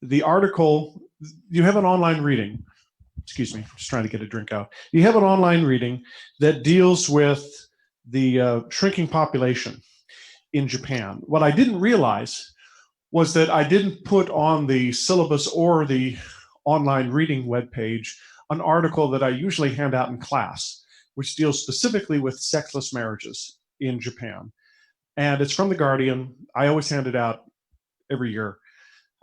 The article, you have an online reading, excuse me, just trying to get a drink out. You have an online reading that deals with the shrinking population in Japan. What I didn't realize was that I didn't put on the syllabus or the online reading webpage an article that I usually hand out in class, which deals specifically with sexless marriages in Japan. And it's from The Guardian. I always hand it out every year.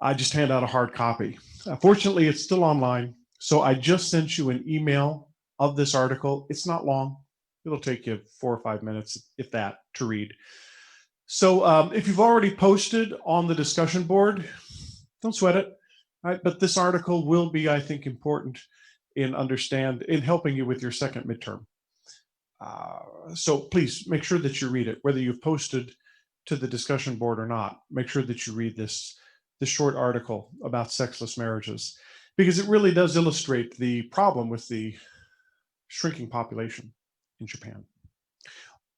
I just hand out a hard copy. Fortunately, it's still online. So I just sent you an email of this article. It's not long. It'll take you 4 or 5 minutes, if that, to read. So if you've already posted on the discussion board, don't sweat it. Right? But this article will be, I think, important in helping you with your second midterm. So please make sure that you read it, whether you've posted to the discussion board or not. Make sure that you read this short article about sexless marriages, because it really does illustrate the problem with the shrinking population in Japan.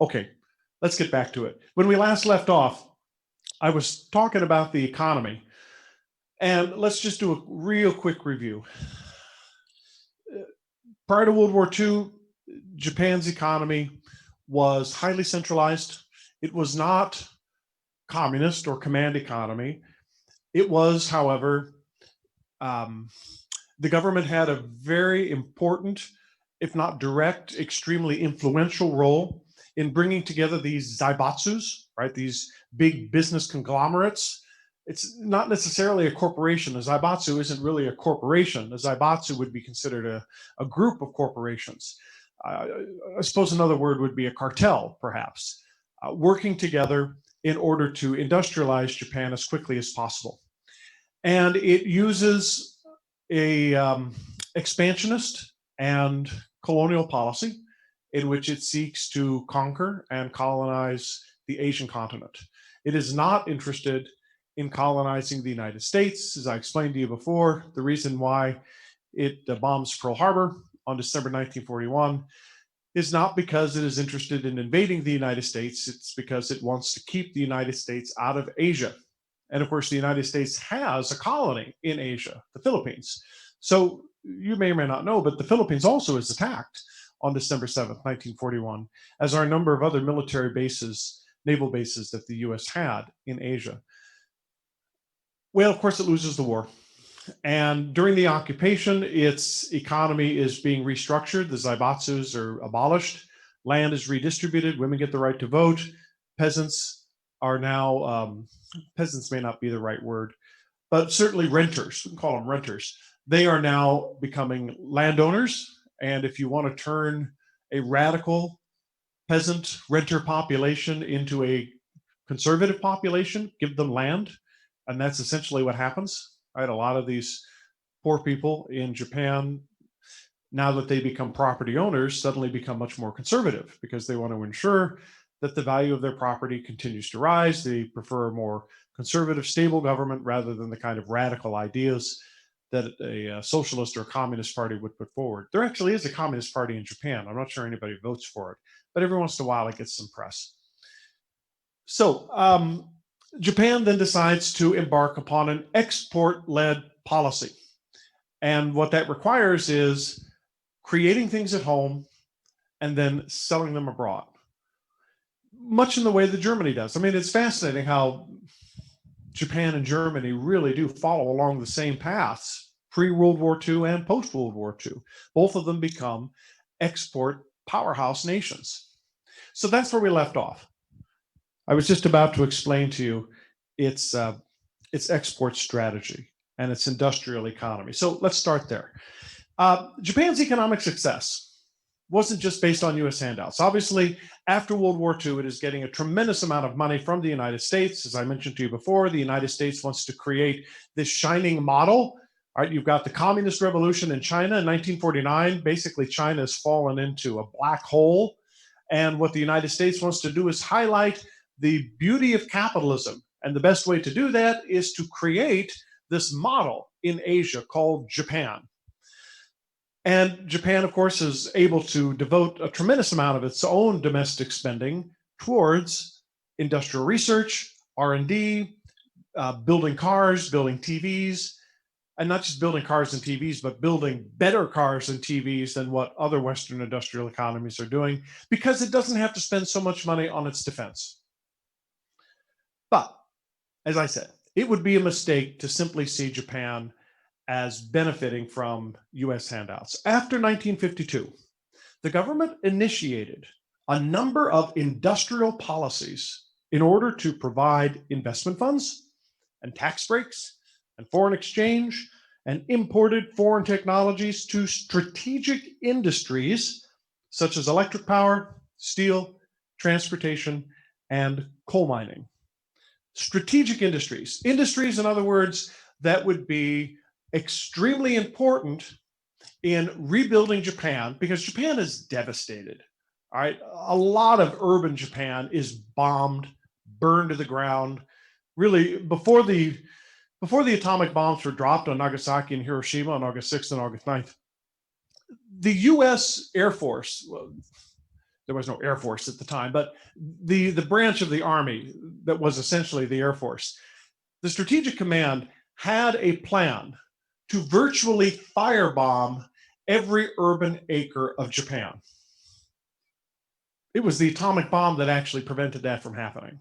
Okay, let's get back to it. When we last left off, I was talking about the economy, and let's just do a real quick review. Prior to World War II, Japan's economy was highly centralized. It was not communist or command economy. It was, however, the government had a very important, if not direct, extremely influential role in bringing together these zaibatsus, right? These big business conglomerates. It's not necessarily a corporation. A zaibatsu isn't really a corporation. A zaibatsu would be considered a group of corporations. I suppose another word would be a cartel, perhaps, working together in order to industrialize Japan as quickly as possible. And it uses a expansionist and colonial policy in which it seeks to conquer and colonize the Asian continent. It is not interested in colonizing the United States. As I explained to you before, the reason why it bombs Pearl Harbor on December 1941 is not because it is interested in invading the United States. It's because it wants to keep the United States out of Asia. And of course, the United States has a colony in Asia, the Philippines. So you may or may not know, but the Philippines also is attacked on December 7th, 1941, as are a number of other military bases, naval bases that the US had in Asia. Well, of course, it loses the war. And during the occupation, its economy is being restructured. The zaibatsus are abolished. Land is redistributed. Women get the right to vote. Peasants are now, peasants may not be the right word, but certainly renters, we can call them renters. They are now becoming landowners. And if you want to turn a radical peasant renter population into a conservative population, give them land. And that's essentially what happens. Right? A lot of these poor people in Japan, now that they become property owners, suddenly become much more conservative because they want to ensure that the value of their property continues to rise. They prefer a more conservative, stable government rather than the kind of radical ideas that a socialist or a communist party would put forward. There actually is a communist party in Japan. I'm not sure anybody votes for it, but every once in a while it gets some press. So Japan then decides to embark upon an export-led policy. And what that requires is creating things at home and then selling them abroad, much in the way that Germany does. I mean, it's fascinating how Japan and Germany really do follow along the same paths, pre-World War II and post-World War II. Both of them become export powerhouse nations. So that's where we left off. I was just about to explain to you its export strategy and its industrial economy. So let's start there. Japan's economic success wasn't just based on US handouts. Obviously, after World War II, it is getting a tremendous amount of money from the United States. As I mentioned to you before, the United States wants to create this shining model. All right, you've got the communist revolution in China in 1949. Basically, China has fallen into a black hole. And what the United States wants to do is highlight the beauty of capitalism. And the best way to do that is to create this model in Asia called Japan. And Japan, of course, is able to devote a tremendous amount of its own domestic spending towards industrial research, R&D, building cars, building TVs, and not just building cars and TVs, but building better cars and TVs than what other Western industrial economies are doing, because it doesn't have to spend so much money on its defense. But as I said, it would be a mistake to simply see Japan as benefiting from US handouts. After 1952, the government initiated a number of industrial policies in order to provide investment funds and tax breaks and foreign exchange and imported foreign technologies to strategic industries such as electric power, steel, transportation, and coal mining. Strategic industries, industries, in other words, that would be extremely important in rebuilding Japan, because Japan is devastated. All right. A lot of urban Japan is bombed, burned to the ground. Really, before the atomic bombs were dropped on Nagasaki and Hiroshima on August 6th and August 9th, the US Air Force, well, there was no Air Force at the time, but the branch of the Army that was essentially the Air Force, the Strategic Command had a plan to virtually firebomb every urban acre of Japan. It was the atomic bomb that actually prevented that from happening.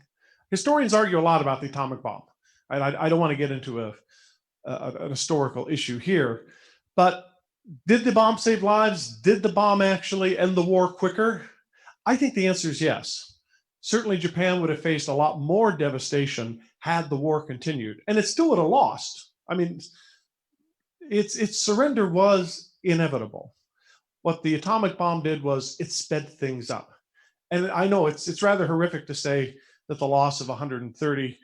Historians argue a lot about the atomic bomb. I don't want to get into an historical issue here, but did the bomb save lives? Did the bomb actually end the war quicker? I think the answer is yes. Certainly Japan would have faced a lot more devastation had the war continued, and it still would have lost. I mean, its surrender was inevitable. What the atomic bomb did was it sped things up. And I know it's rather horrific to say that the loss of 130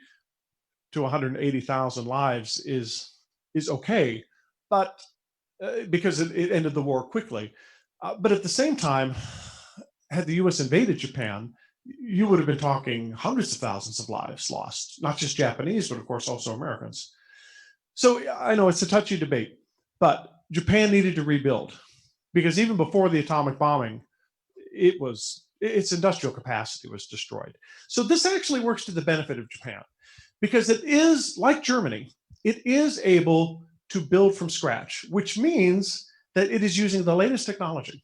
to 180,000 lives is okay, but because it ended the war quickly. But at the same time, had the U.S. invaded Japan, you would have been talking hundreds of thousands of lives lost, not just Japanese, but of course also Americans. So I know it's a touchy debate, but Japan needed to rebuild, because even before the atomic bombing, its industrial capacity was destroyed. So this actually works to the benefit of Japan, because it is, like Germany, it is able to build from scratch, which means that it is using the latest technology.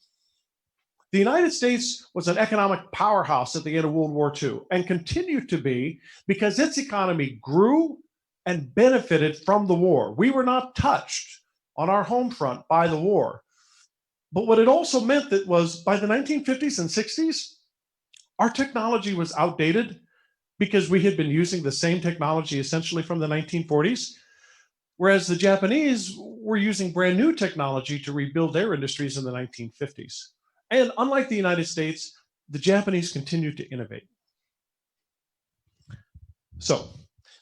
The United States was an economic powerhouse at the end of World War II and continued to be, because its economy grew and benefited from the war. We were not touched on our home front by the war. But what it also meant that was, by the 1950s and 60s, our technology was outdated, because we had been using the same technology essentially from the 1940s, whereas the Japanese were using brand new technology to rebuild their industries in the 1950s. And unlike the United States, the Japanese continued to innovate. So,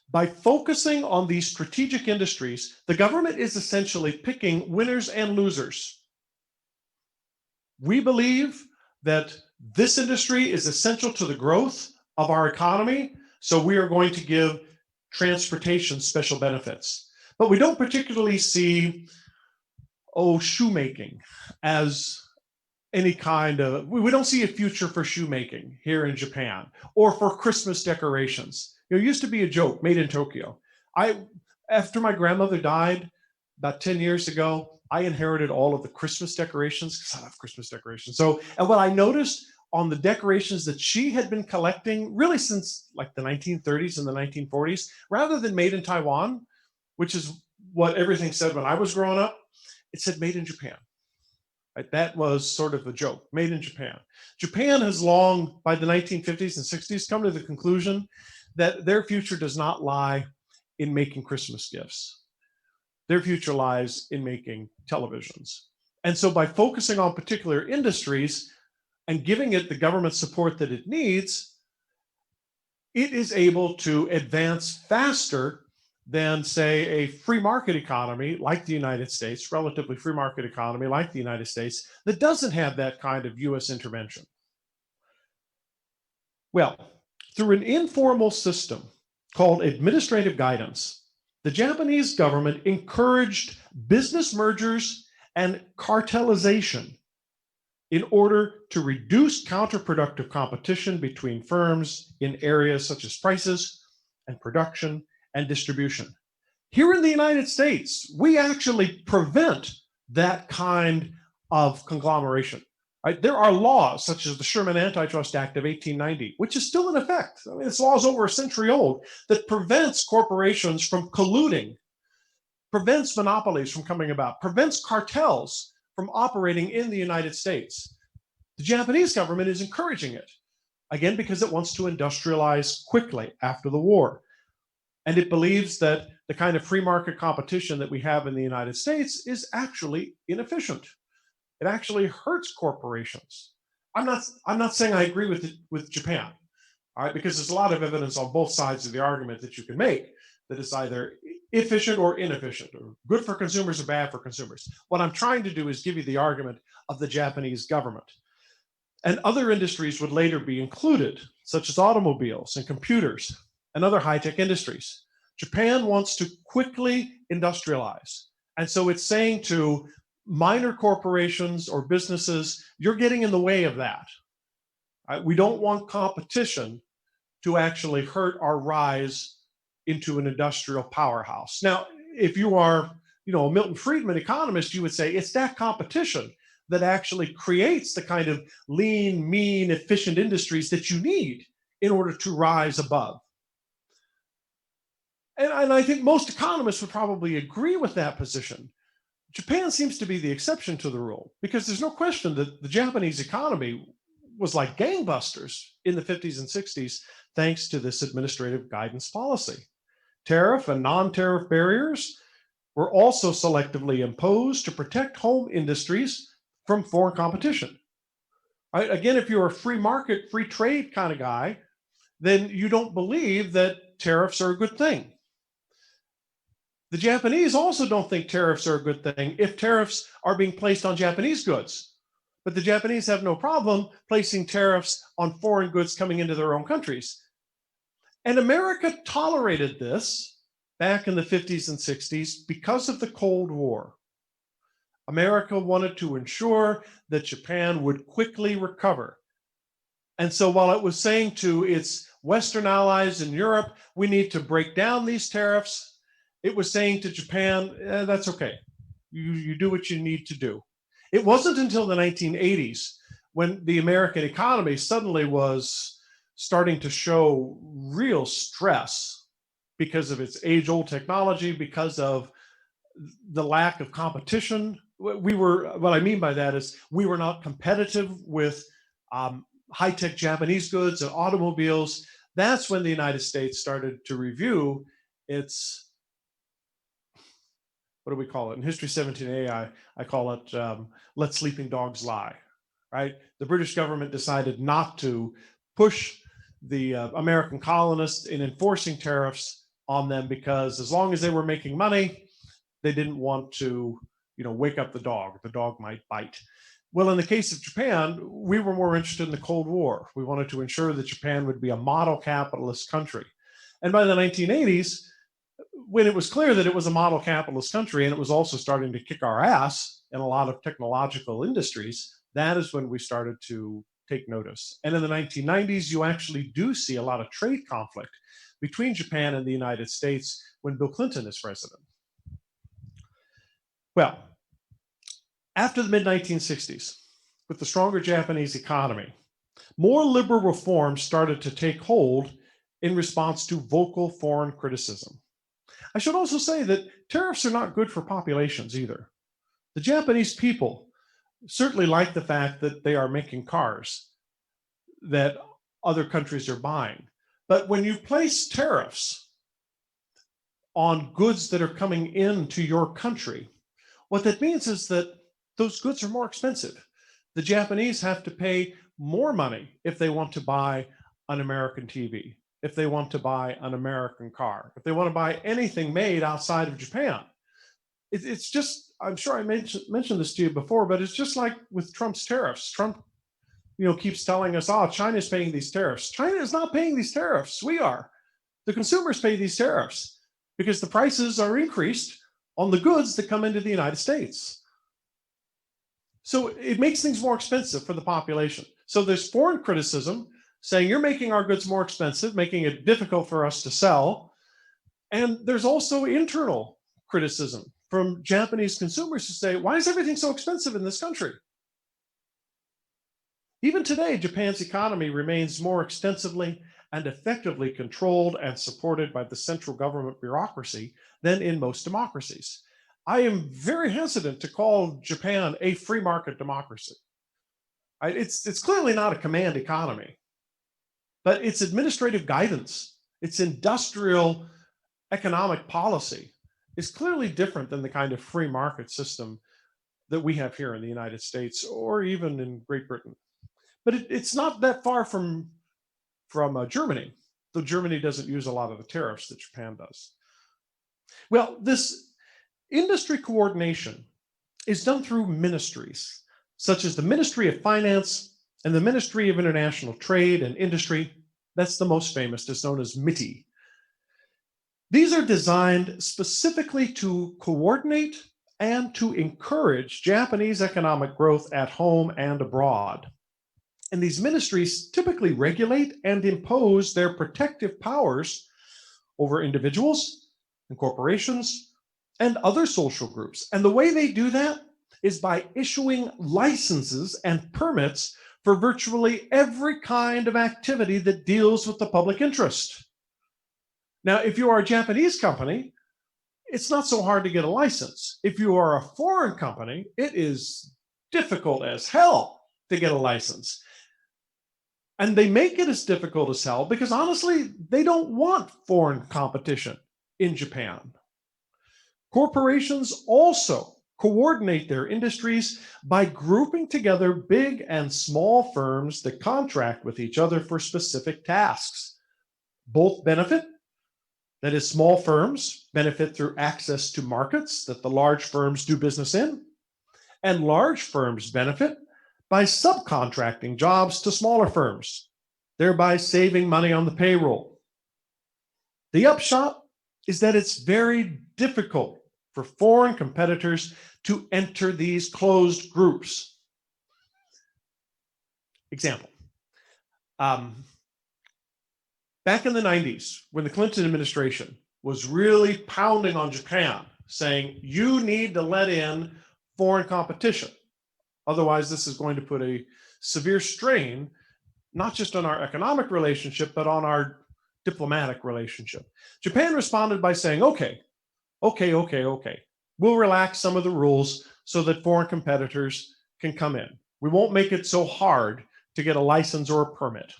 by focusing on these strategic industries, the government is essentially picking winners and losers. We believe that this industry is essential to the growth of our economy, so we are going to give transportation special benefits. But we don't particularly see, shoemaking as any kind of, we don't see a future for shoemaking here in Japan, or for Christmas decorations. It used to be a joke, made in Tokyo. After my grandmother died about 10 years ago, I inherited all of the Christmas decorations, because I love Christmas decorations. And what I noticed on the decorations that she had been collecting really since like the 1930s and the 1940s, rather than made in Taiwan, which is what everything said when I was growing up, it said made in Japan. Right? That was sort of a joke, made in Japan. Japan has long, by the 1950s and 60s, come to the conclusion that their future does not lie in making Christmas gifts. Their future lies in making televisions. And so by focusing on particular industries and giving it the government support that it needs, it is able to advance faster than, say, a free market economy like the United States, relatively free market economy like the United States, that doesn't have that kind of US intervention. Well, through an informal system called administrative guidance, the Japanese government encouraged business mergers and cartelization in order to reduce counterproductive competition between firms in areas such as prices and production and distribution. Here in the United States, we actually prevent that kind of conglomeration. Right? There are laws such as the Sherman Antitrust Act of 1890, which is still in effect. I mean, this law is over a century old, that prevents corporations from colluding, prevents monopolies from coming about, prevents cartels from operating in the United States. The Japanese government is encouraging it, again, because it wants to industrialize quickly after the war. And it believes that the kind of free market competition that we have in the United States is actually inefficient. It actually hurts corporations. I'm not saying I agree with Japan, all right, because there's a lot of evidence on both sides of the argument that you can make that it's either efficient or inefficient, or good for consumers or bad for consumers. What I'm trying to do is give you the argument of the Japanese government. And other industries would later be included, such as automobiles and computers and other high-tech industries. Japan wants to quickly industrialize. And so it's saying to minor corporations or businesses, you're getting in the way of that. We don't want competition to actually hurt our rise into an industrial powerhouse. Now, if you are, a Milton Friedman economist, you would say it's that competition that actually creates the kind of lean, mean, efficient industries that you need in order to rise above. And I think most economists would probably agree with that position. Japan seems to be the exception to the rule, because there's no question that the Japanese economy was like gangbusters in the 50s and 60s, thanks to this administrative guidance policy. Tariff and non-tariff barriers were also selectively imposed to protect home industries from foreign competition. Right? Again, if you're a free market, free trade kind of guy, then you don't believe that tariffs are a good thing. The Japanese also don't think tariffs are a good thing if tariffs are being placed on Japanese goods. But the Japanese have no problem placing tariffs on foreign goods coming into their own countries. And America tolerated this back in the 50s and 60s because of the Cold War. America wanted to ensure that Japan would quickly recover. And so while it was saying to its Western allies in Europe, we need to break down these tariffs, it was saying to Japan, that's okay. You do what you need to do. It wasn't until the 1980s when the American economy suddenly was starting to show real stress because of its age-old technology, because of the lack of competition. What I mean by that is we were not competitive with high-tech Japanese goods and automobiles. That's when the United States started to review its, what do we call it? In History 17A, I call it Let Sleeping Dogs Lie, right? The British government decided not to push the American colonists in enforcing tariffs on them, because as long as they were making money, they didn't want to, wake up the dog. The dog might bite. Well, in the case of Japan, we were more interested in the Cold War. We wanted to ensure that Japan would be a model capitalist country. And by the 1980s, when it was clear that it was a model capitalist country and it was also starting to kick our ass in a lot of technological industries, that is when we started to take notice. And in the 1990s, you actually do see a lot of trade conflict between Japan and the United States when Bill Clinton is president. Well, after the mid-1960s, with the stronger Japanese economy, more liberal reforms started to take hold in response to vocal foreign criticism. I should also say that tariffs are not good for populations either. The Japanese people certainly like the fact that they are making cars that other countries are buying. But when you place tariffs on goods that are coming into your country, what that means is that those goods are more expensive. The Japanese have to pay more money if they want to buy an American TV, if they want to buy an American car, if they want to buy anything made outside of Japan. It's just, I'm sure I mentioned this to you before, but it's just like with Trump's tariffs. Trump, keeps telling us, oh, China's paying these tariffs. China is not paying these tariffs. We are. The consumers pay these tariffs because the prices are increased on the goods that come into the United States. So it makes things more expensive for the population. So there's foreign criticism saying you're making our goods more expensive, making it difficult for us to sell. And there's also internal criticism from Japanese consumers who say, why is everything so expensive in this country? Even today, Japan's economy remains more extensively and effectively controlled and supported by the central government bureaucracy than in most democracies. I am very hesitant to call Japan a free market democracy. It's clearly not a command economy, but its administrative guidance, its industrial economic policy is clearly different than the kind of free market system that we have here in the United States or even in Great Britain. But it's not that far from Germany, though Germany doesn't use a lot of the tariffs that Japan does. Well, this industry coordination is done through ministries, such as the Ministry of Finance and the Ministry of International Trade and Industry. That's the most famous, it's known as MITI. These are designed specifically to coordinate and to encourage Japanese economic growth at home and abroad. And these ministries typically regulate and impose their protective powers over individuals and corporations and other social groups. And the way they do that is by issuing licenses and permits for virtually every kind of activity that deals with the public interest. Now, if you are a Japanese company, it's not so hard to get a license. If you are a foreign company, it is difficult as hell to get a license. And they make it as difficult as hell because honestly, they don't want foreign competition in Japan. Corporations also coordinate their industries by grouping together big and small firms that contract with each other for specific tasks. Both benefit. That is, small firms benefit through access to markets that the large firms do business in, and large firms benefit by subcontracting jobs to smaller firms, thereby saving money on the payroll. The upshot is that it's very difficult for foreign competitors to enter these closed groups. Example. Back in the 90s, when the Clinton administration was really pounding on Japan, saying, you need to let in foreign competition. Otherwise, this is going to put a severe strain, not just on our economic relationship, but on our diplomatic relationship. Japan responded by saying, okay. We'll relax some of the rules so that foreign competitors can come in. We won't make it so hard to get a license or a permit,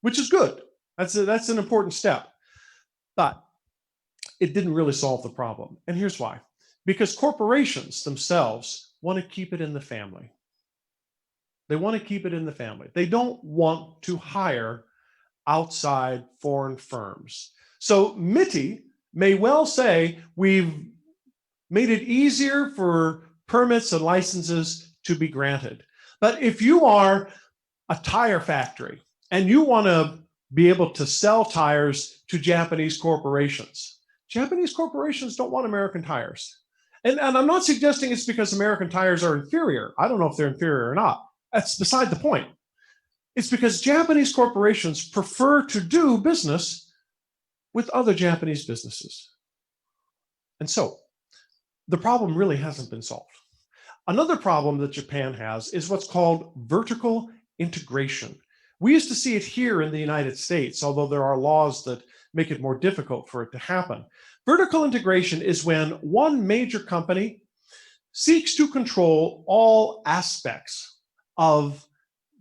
which is good. That's an important step. But it didn't really solve the problem. And here's why. Because corporations themselves want to keep it in the family. They want to keep it in the family. They don't want to hire outside foreign firms. So MITI may well say, we've made it easier for permits and licenses to be granted. But if you are a tire factory and you want to be able to sell tires to Japanese corporations don't want American tires. And I'm not suggesting it's because American tires are inferior. I don't know if they're inferior or not. That's beside the point. It's because Japanese corporations prefer to do business with other Japanese businesses. And so the problem really hasn't been solved. Another problem that Japan has is what's called vertical integration. We used to see it here in the United States, although there are laws that make it more difficult for it to happen. Vertical integration is when one major company seeks to control all aspects of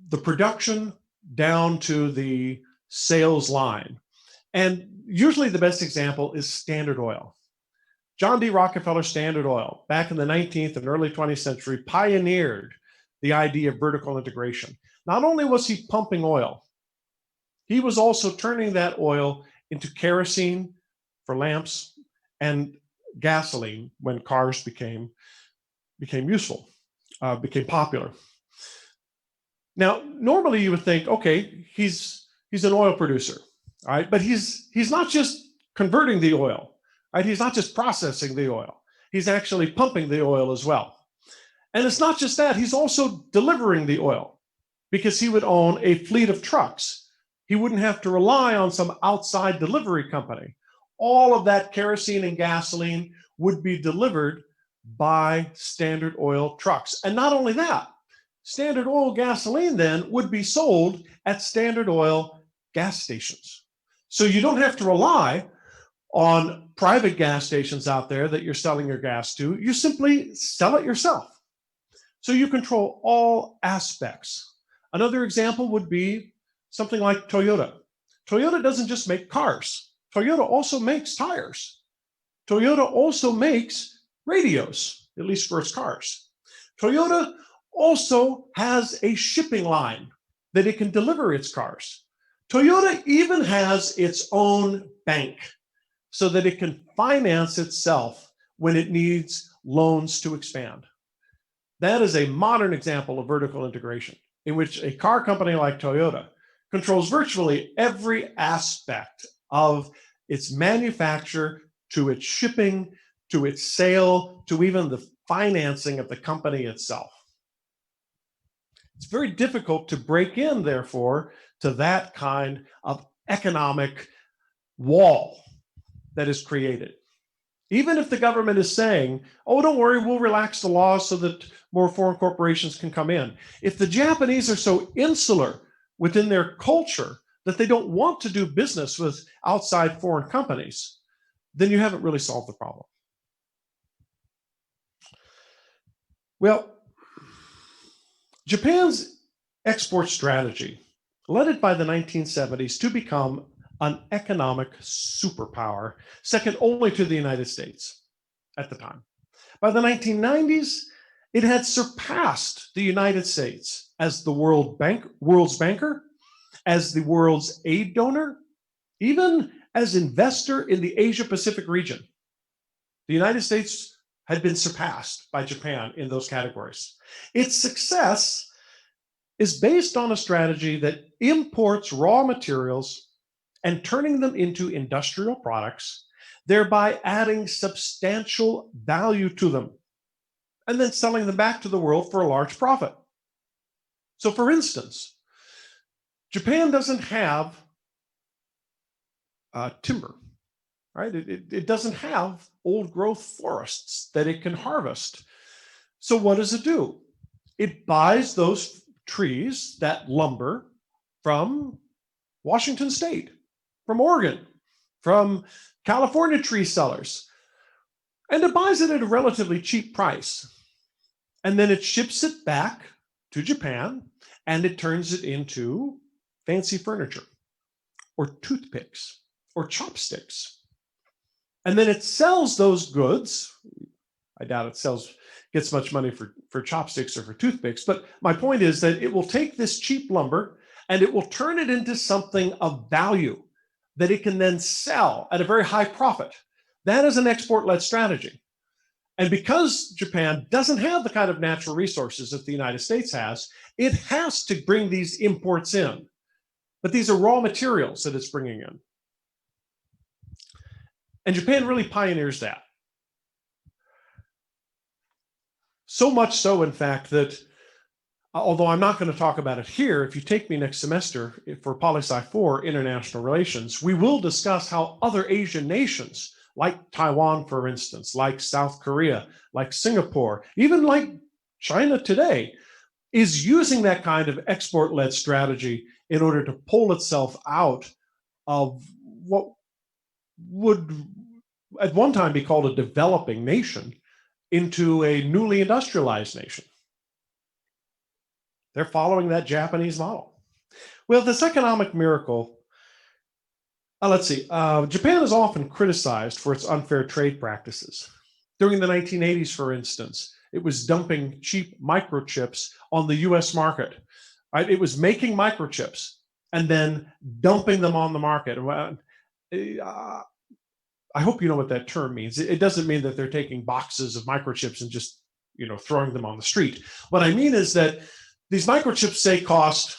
the production down to the sales line. And usually the best example is Standard Oil. John D. Rockefeller Standard Oil, back in the 19th and early 20th century, pioneered the idea of vertical integration. Not only was he pumping oil, he was also turning that oil into kerosene for lamps and gasoline when cars became useful, became popular. Now, normally you would think, okay, he's an oil producer, all right? But he's not just converting the oil, right? He's not just processing the oil. He's actually pumping the oil as well. And it's not just that, he's also delivering the oil because he would own a fleet of trucks. He wouldn't have to rely on some outside delivery company. all of that kerosene and gasoline would be delivered by Standard Oil trucks. And not only that, Standard Oil gasoline then would be sold at Standard Oil gas stations. So you don't have to rely on private gas stations out there that you're selling your gas to. You simply sell it yourself. So you control all aspects. Another example would be something like Toyota. Toyota doesn't just make cars. Toyota also makes tires. Toyota also makes radios, at least for its cars. Toyota also has a shipping line that it can deliver its cars. Toyota even has its own bank so that it can finance itself when it needs loans to expand. That is a modern example of vertical integration in which a car company like Toyota controls virtually every aspect of its manufacture to its shipping, to its sale, to even the financing of the company itself. It's very difficult to break in, therefore, to that kind of economic wall that is created. Even if the government is saying, oh, don't worry, we'll relax the laws so that more foreign corporations can come in. If the Japanese are so insular within their culture that they don't want to do business with outside foreign companies, then you haven't really solved the problem. Well, Japan's export strategy led it by the 1970s to become an economic superpower, second only to the United States at the time. By the 1990s, it had surpassed the United States as the world's banker, as the world's aid donor, even as investor in the Asia-Pacific region. The United States had been surpassed by Japan in those categories. Its success is based on a strategy that imports raw materials and turning them into industrial products, thereby adding substantial value to them, and then selling them back to the world for a large profit. So for instance, Japan doesn't have timber, right? It doesn't have old growth forests that it can harvest. So what does it do? It buys those trees, that lumber, from Washington State, from Oregon, from California tree sellers, and it buys it at a relatively cheap price. And then it ships it back to Japan and it turns it into fancy furniture or toothpicks or chopsticks. And then it sells those goods. I doubt it gets much money for chopsticks or for toothpicks, but my point is that it will take this cheap lumber and it will turn it into something of value that it can then sell at a very high profit. That is an export-led strategy. And because Japan doesn't have the kind of natural resources that the United States has, it has to bring these imports in. But these are raw materials that it's bringing in. And Japan really pioneers that. So much so, in fact, that although I'm not going to talk about it here, if you take me next semester for Poli-Sci 4 International Relations, we will discuss how other Asian nations, like Taiwan, for instance, like South Korea, like Singapore, even like China today, is using that kind of export-led strategy in order to pull itself out of what would at one time be called a developing nation into a newly industrialized nation. They're following that Japanese model. Well, this economic miracle, let's see, Japan is often criticized for its unfair trade practices. During the 1980s, for instance, it was dumping cheap microchips on the US market. Right? It was making microchips and then dumping them on the market. I hope you know what that term means. It doesn't mean that they're taking boxes of microchips and just, throwing them on the street. What I mean is that these microchips, say, cost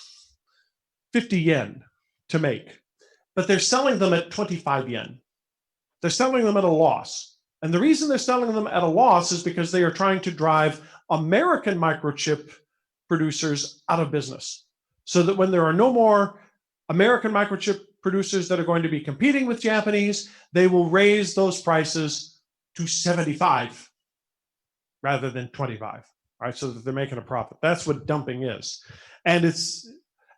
50 yen to make, but they're selling them at 25 yen. They're selling them at a loss. And the reason they're selling them at a loss is because they are trying to drive American microchip producers out of business, so that when there are no more American microchip producers that are going to be competing with Japanese, they will raise those prices to 75 rather than 25, right? So that they're making a profit. That's what dumping is. And it's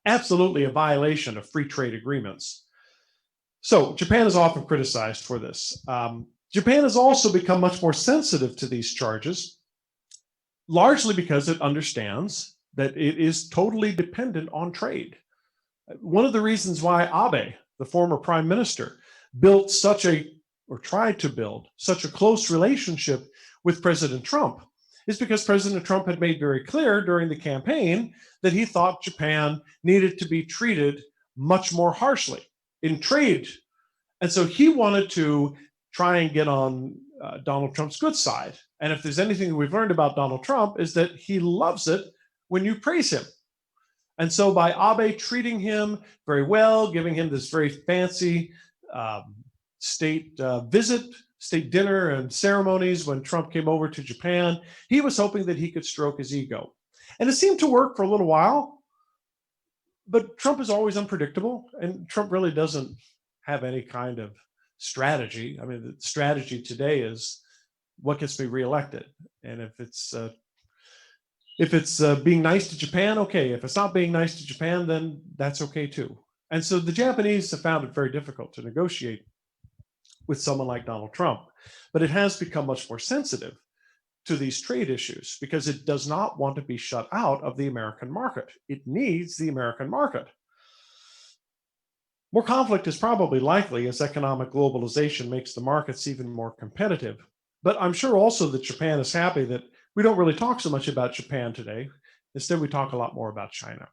absolutely a violation of free trade agreements. So Japan is often criticized for this. Japan has also become much more sensitive to these charges, largely because it understands that it is totally dependent on trade. One of the reasons why Abe, the former prime minister, built such a, or tried to build such a close relationship with President Trump is because President Trump had made very clear during the campaign that he thought Japan needed to be treated much more harshly in trade. And so he wanted to try and get on Donald Trump's good side. And if there's anything we've learned about Donald Trump is that he loves it when you praise him. And so by Abe treating him very well, giving him this very fancy state visit, state dinner and ceremonies when Trump came over to Japan, he was hoping that he could stroke his ego. And it seemed to work for a little while, but Trump is always unpredictable, and Trump really doesn't have any kind of strategy. I mean, the strategy today is what gets me reelected. And if it's being nice to Japan, okay. If it's not being nice to Japan, then that's okay too. And so the Japanese have found it very difficult to negotiate with someone like Donald Trump, but it has become much more sensitive to these trade issues because it does not want to be shut out of the American market. It needs the American market. More conflict is probably likely as economic globalization makes the markets even more competitive. But I'm sure also that Japan is happy that we don't really talk so much about Japan today. Instead, we talk a lot more about China.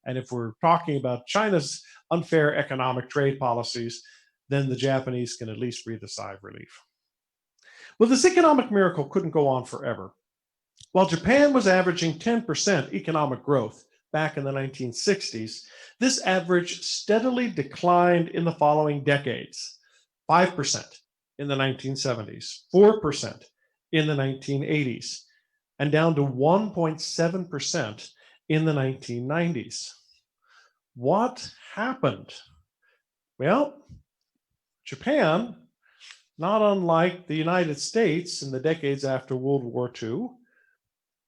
And if we're talking about China's unfair economic trade policies, then the Japanese can at least breathe a sigh of relief. Well, this economic miracle couldn't go on forever. While Japan was averaging 10% economic growth back in the 1960s, this average steadily declined in the following decades: 5% in the 1970s, 4% in the 1980s, and down to 1.7% in the 1990s. What happened? Well, Japan, not unlike the United States in the decades after World War II,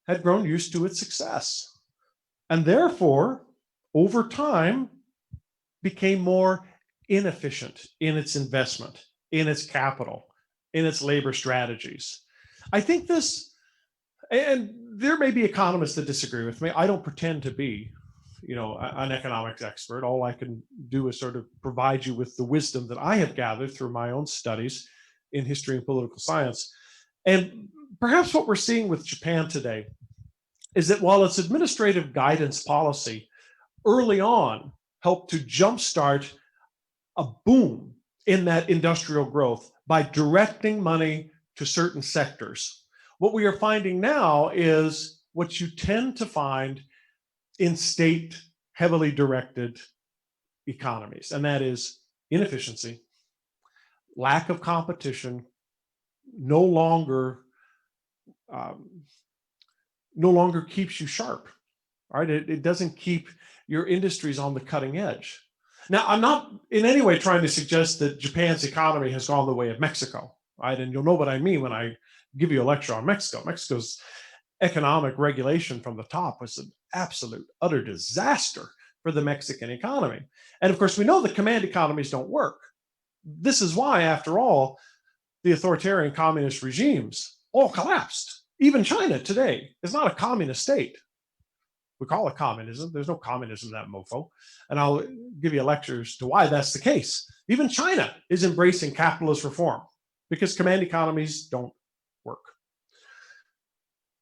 had grown used to its success, and therefore, over time, became more inefficient in its investment, in its capital, in its labor strategies. I think this, and there may be economists that disagree with me. I don't pretend to be, an economics expert. All I can do is sort of provide you with the wisdom that I have gathered through my own studies in history and political science. And perhaps what we're seeing with Japan today is that while its administrative guidance policy early on helped to jumpstart a boom in that industrial growth by directing money to certain sectors, what we are finding now is what you tend to find in state heavily directed economies, and that is inefficiency, lack of competition, no longer keeps you sharp. All right, it doesn't keep your industries on the cutting edge. Now, I'm not in any way trying to suggest that Japan's economy has gone the way of Mexico, right? And you'll know what I mean when I give you a lecture on Mexico. Mexico's economic regulation from the top was an absolute, utter disaster for the Mexican economy. And of course, we know that command economies don't work. This is why, after all, the authoritarian communist regimes all collapsed. Even China today is not a communist state. We call it communism. There's no communism in that mofo. And I'll give you a lecture as to why that's the case. Even China is embracing capitalist reform because command economies don't work.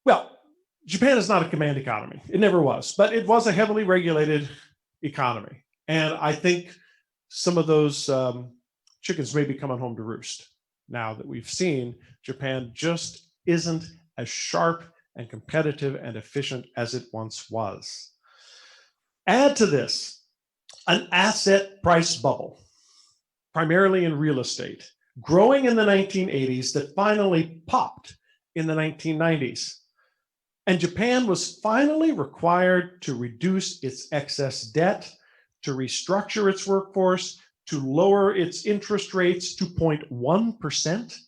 Well, Japan is not a command economy. It never was, but it was a heavily regulated economy. And I think some of those chickens may be coming home to roost now that we've seen Japan just isn't as sharp and competitive and efficient as it once was. Add to this an asset price bubble, primarily in real estate, growing in the 1980s that finally popped in the 1990s. And Japan was finally required to reduce its excess debt to restructure its workforce, to lower its interest rates to 0.1%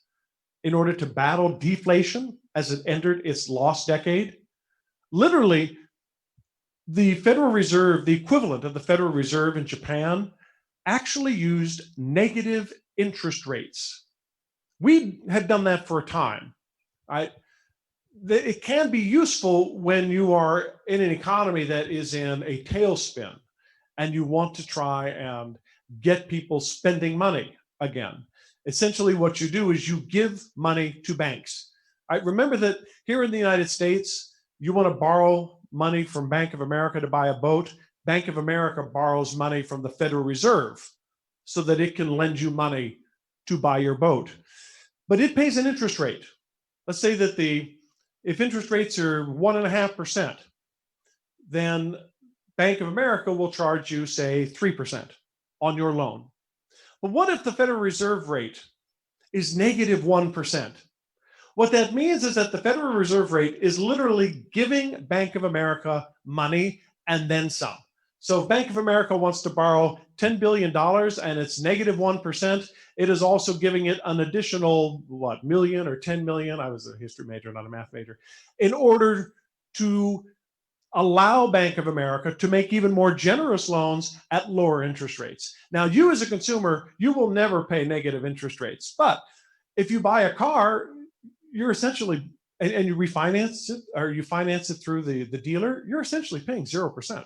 in order to battle deflation as it entered its lost decade. Literally, the Federal Reserve, the equivalent of the Federal Reserve in Japan, actually used negative interest rates. We had done that for a time. It can be useful when you are in an economy that is in a tailspin and you want to try and get people spending money again. Essentially, what you do is you give money to banks. I remember that here in the United States, you want to borrow money from Bank of America to buy a boat. Bank of America borrows money from the Federal Reserve so that it can lend you money to buy your boat. But it pays an interest rate. Let's say that if interest rates are 1.5%, then Bank of America will charge you, say, 3% on your loan. But what if the Federal Reserve rate is negative 1%? What that means is that the Federal Reserve rate is literally giving Bank of America money and then some. So if Bank of America wants to borrow $10 billion and it's negative 1%, it is also giving it an additional, million or 10 million? I was a history major, not a math major, in order to allow Bank of America to make even more generous loans at lower interest rates. Now, you as a consumer, you will never pay negative interest rates. But if you buy a car, you're essentially, and you refinance it, or you finance it through the dealer, you're essentially paying 0%.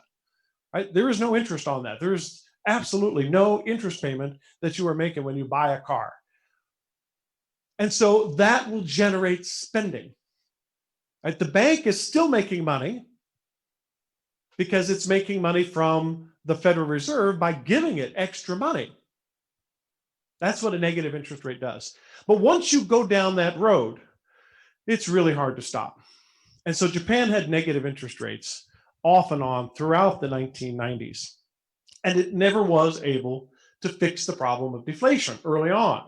Right? There is no interest on that. There's absolutely no interest payment that you are making when you buy a car. And so that will generate spending. Right? The bank is still making money because it's making money from the Federal Reserve by giving it extra money. That's what a negative interest rate does. But once you go down that road, it's really hard to stop. And so Japan had negative interest rates off and on throughout the 1990s. And it never was able to fix the problem of deflation early on.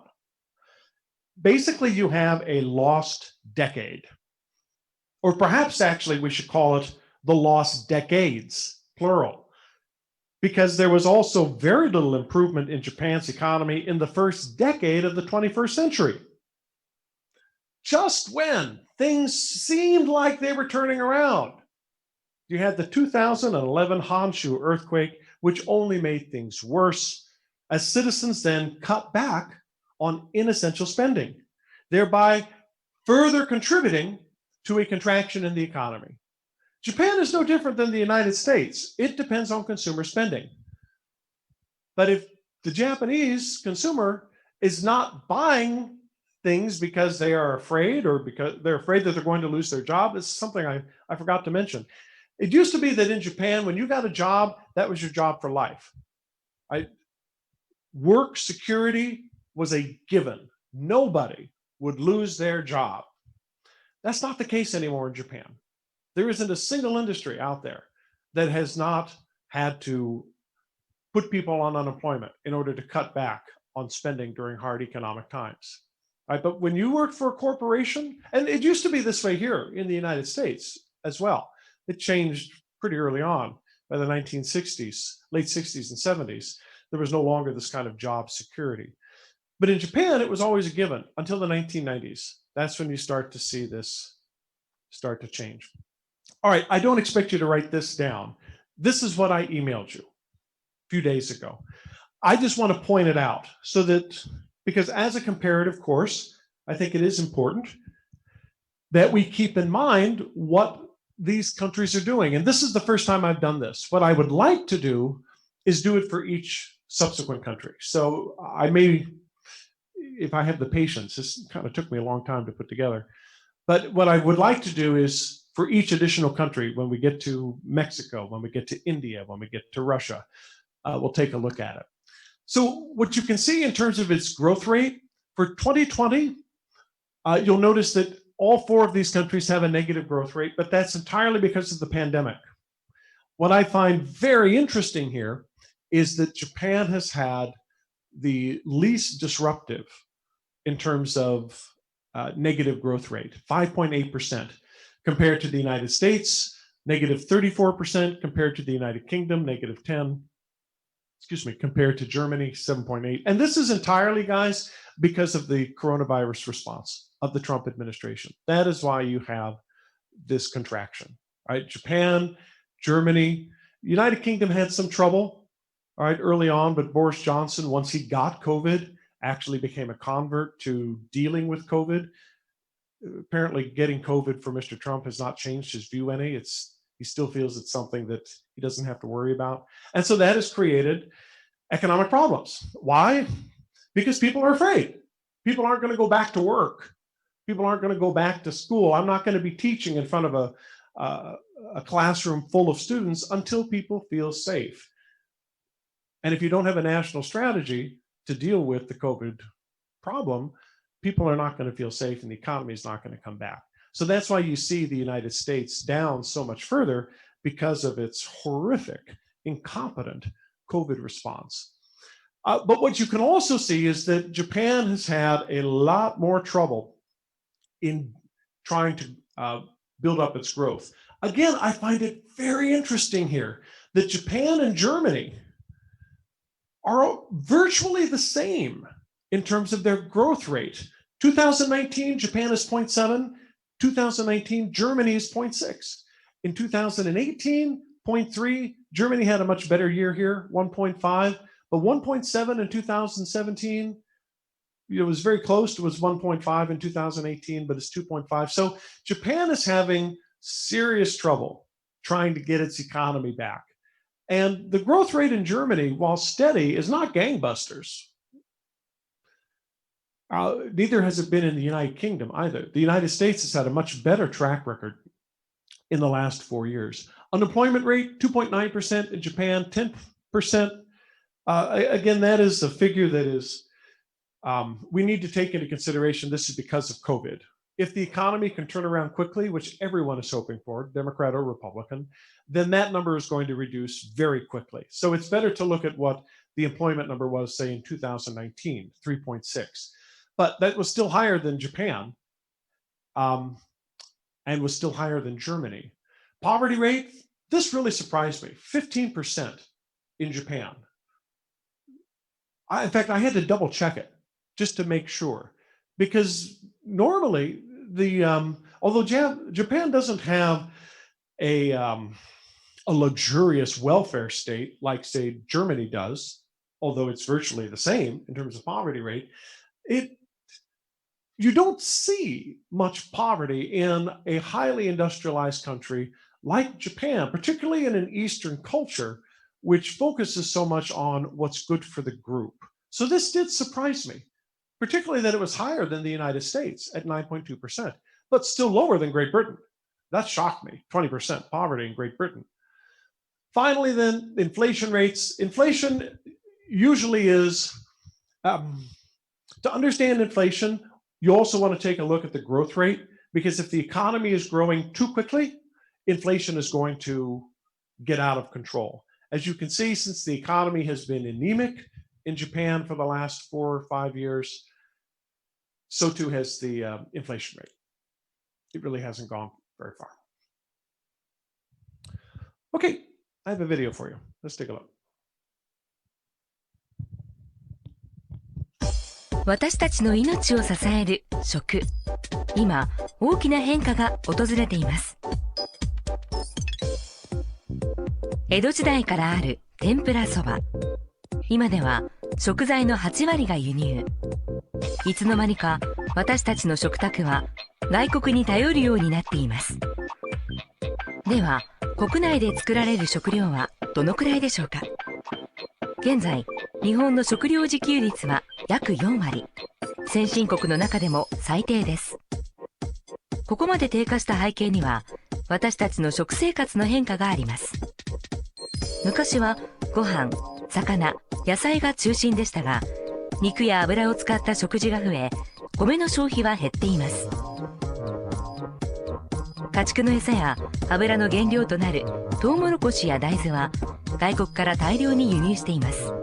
Basically, you have a lost decade. Or perhaps actually we should call it the lost decades, plural. Because there was also very little improvement in Japan's economy in the first decade of the 21st century. Just when things seemed like they were turning around, you had the 2011 Honshu earthquake, which only made things worse, as citizens then cut back on inessential spending, thereby further contributing to a contraction in the economy. Japan is no different than the United States. It depends on consumer spending. But if the Japanese consumer is not buying things because they are afraid or because they're afraid that they're going to lose their job, it's something I forgot to mention. It used to be that in Japan, when you got a job, that was your job for life. Work security was a given. Nobody would lose their job. That's not the case anymore in Japan. There isn't a single industry out there that has not had to put people on unemployment in order to cut back on spending during hard economic times. Right? But when you work for a corporation, and it used to be this way here in the United States as well, it changed pretty early on by the 1960s, late 60s and 70s. There was no longer this kind of job security. But in Japan, it was always a given until the 1990s. That's when you start to see this start to change. All right, I don't expect you to write this down. This is what I emailed you a few days ago. I just want to point it out so that, because as a comparative course, I think it is important that we keep in mind what these countries are doing. And this is the first time I've done this. What I would like to do is do it for each subsequent country. So I may, if I have the patience, this kind of took me a long time to put together. But what I would like to do is for each additional country, when we get to Mexico, when we get to India, when we get to Russia, we'll take a look at it. So what you can see in terms of its growth rate for 2020, you'll notice that all four of these countries have a negative growth rate, but that's entirely because of the pandemic. What I find very interesting here is that Japan has had the least disruptive in terms of negative growth rate, 5.8%, compared to the United States, negative 34%, compared to the United Kingdom, negative 10, compared to Germany, 7.8. And this is entirely, guys, because of the coronavirus response of the Trump administration. That is why you have this contraction, right? Japan, Germany, United Kingdom had some trouble, all right, early on, but Boris Johnson, once he got COVID, actually became a convert to dealing with COVID. Apparently getting COVID for Mr. Trump has not changed his view any. He still feels it's something that he doesn't have to worry about. And so that has created economic problems. Why? Because people are afraid. People aren't going to go back to work. People aren't going to go back to school. I'm not going to be teaching in front of a classroom full of students until people feel safe. And if you don't have a national strategy to deal with the COVID problem, people are not going to feel safe and the economy is not going to come back. So that's why you see the United States down so much further, because of its horrific, incompetent COVID response. But what you can also see is that Japan has had a lot more trouble in trying to build up its growth. Again, I find it very interesting here that Japan and Germany are virtually the same in terms of their growth rate. 2019, Japan is 0.7. 2019, Germany is 0.6. In 2018, 0.3. Germany had a much better year here, 1.5. But 1.7 in 2017, it was very close. It was 1.5 in 2018, but it's 2.5. So Japan is having serious trouble trying to get its economy back. And the growth rate in Germany, while steady, is not gangbusters. Neither has it been in the United Kingdom either. The United States has had a much better track record in the last 4 years. Unemployment rate, 2.9% in Japan, 10%. Again, that is a figure that is, we need to take into consideration this is because of COVID. If the economy can turn around quickly, which everyone is hoping for, Democrat or Republican, then that number is going to reduce very quickly. So it's better to look at what the employment number was, say, in 2019, 3.6. But that was still higher than Japan, and was still higher than Germany. Poverty rate, this really surprised me, 15% in Japan. In fact, I had to double check it just to make sure, because normally although Japan doesn't have a luxurious welfare state like, say, Germany does, although it's virtually the same in terms of poverty rate, you don't see much poverty in a highly industrialized country like Japan, particularly in an Eastern culture, which focuses so much on what's good for the group. So this did surprise me, particularly that it was higher than the United States at 9.2%, but still lower than Great Britain. That shocked me, 20% poverty in Great Britain. Finally, then, inflation rates. Inflation usually is, to understand inflation, you also want to take a look at the growth rate, because if the economy is growing too quickly, inflation is going to get out of control. As you can see, since the economy has been anemic in Japan for the last 4 or 5 years, so too has the inflation rate. It really hasn't gone very far. Okay, I have a video for you. Let's take a look. 私たちの命を支える食。今、大きな変化が訪れています。江戸時代からある天ぷらそば。今では食材の8割が輸入。いつの間にか私たちの食卓は外国に頼るようになっています。では、国内で作られる食料はどのくらいでしょうか。現在、日本の食料自給率は約4割。先進国の中でも最低です。ここまで低下した背景には、私たちの食生活の変化があります。昔はご飯、魚、野菜が中心でしたが、肉や油を使った食事が増え、米の消費は減っています。家畜の餌や油の原料となるトウモロコシや大豆は外国から大量に輸入しています。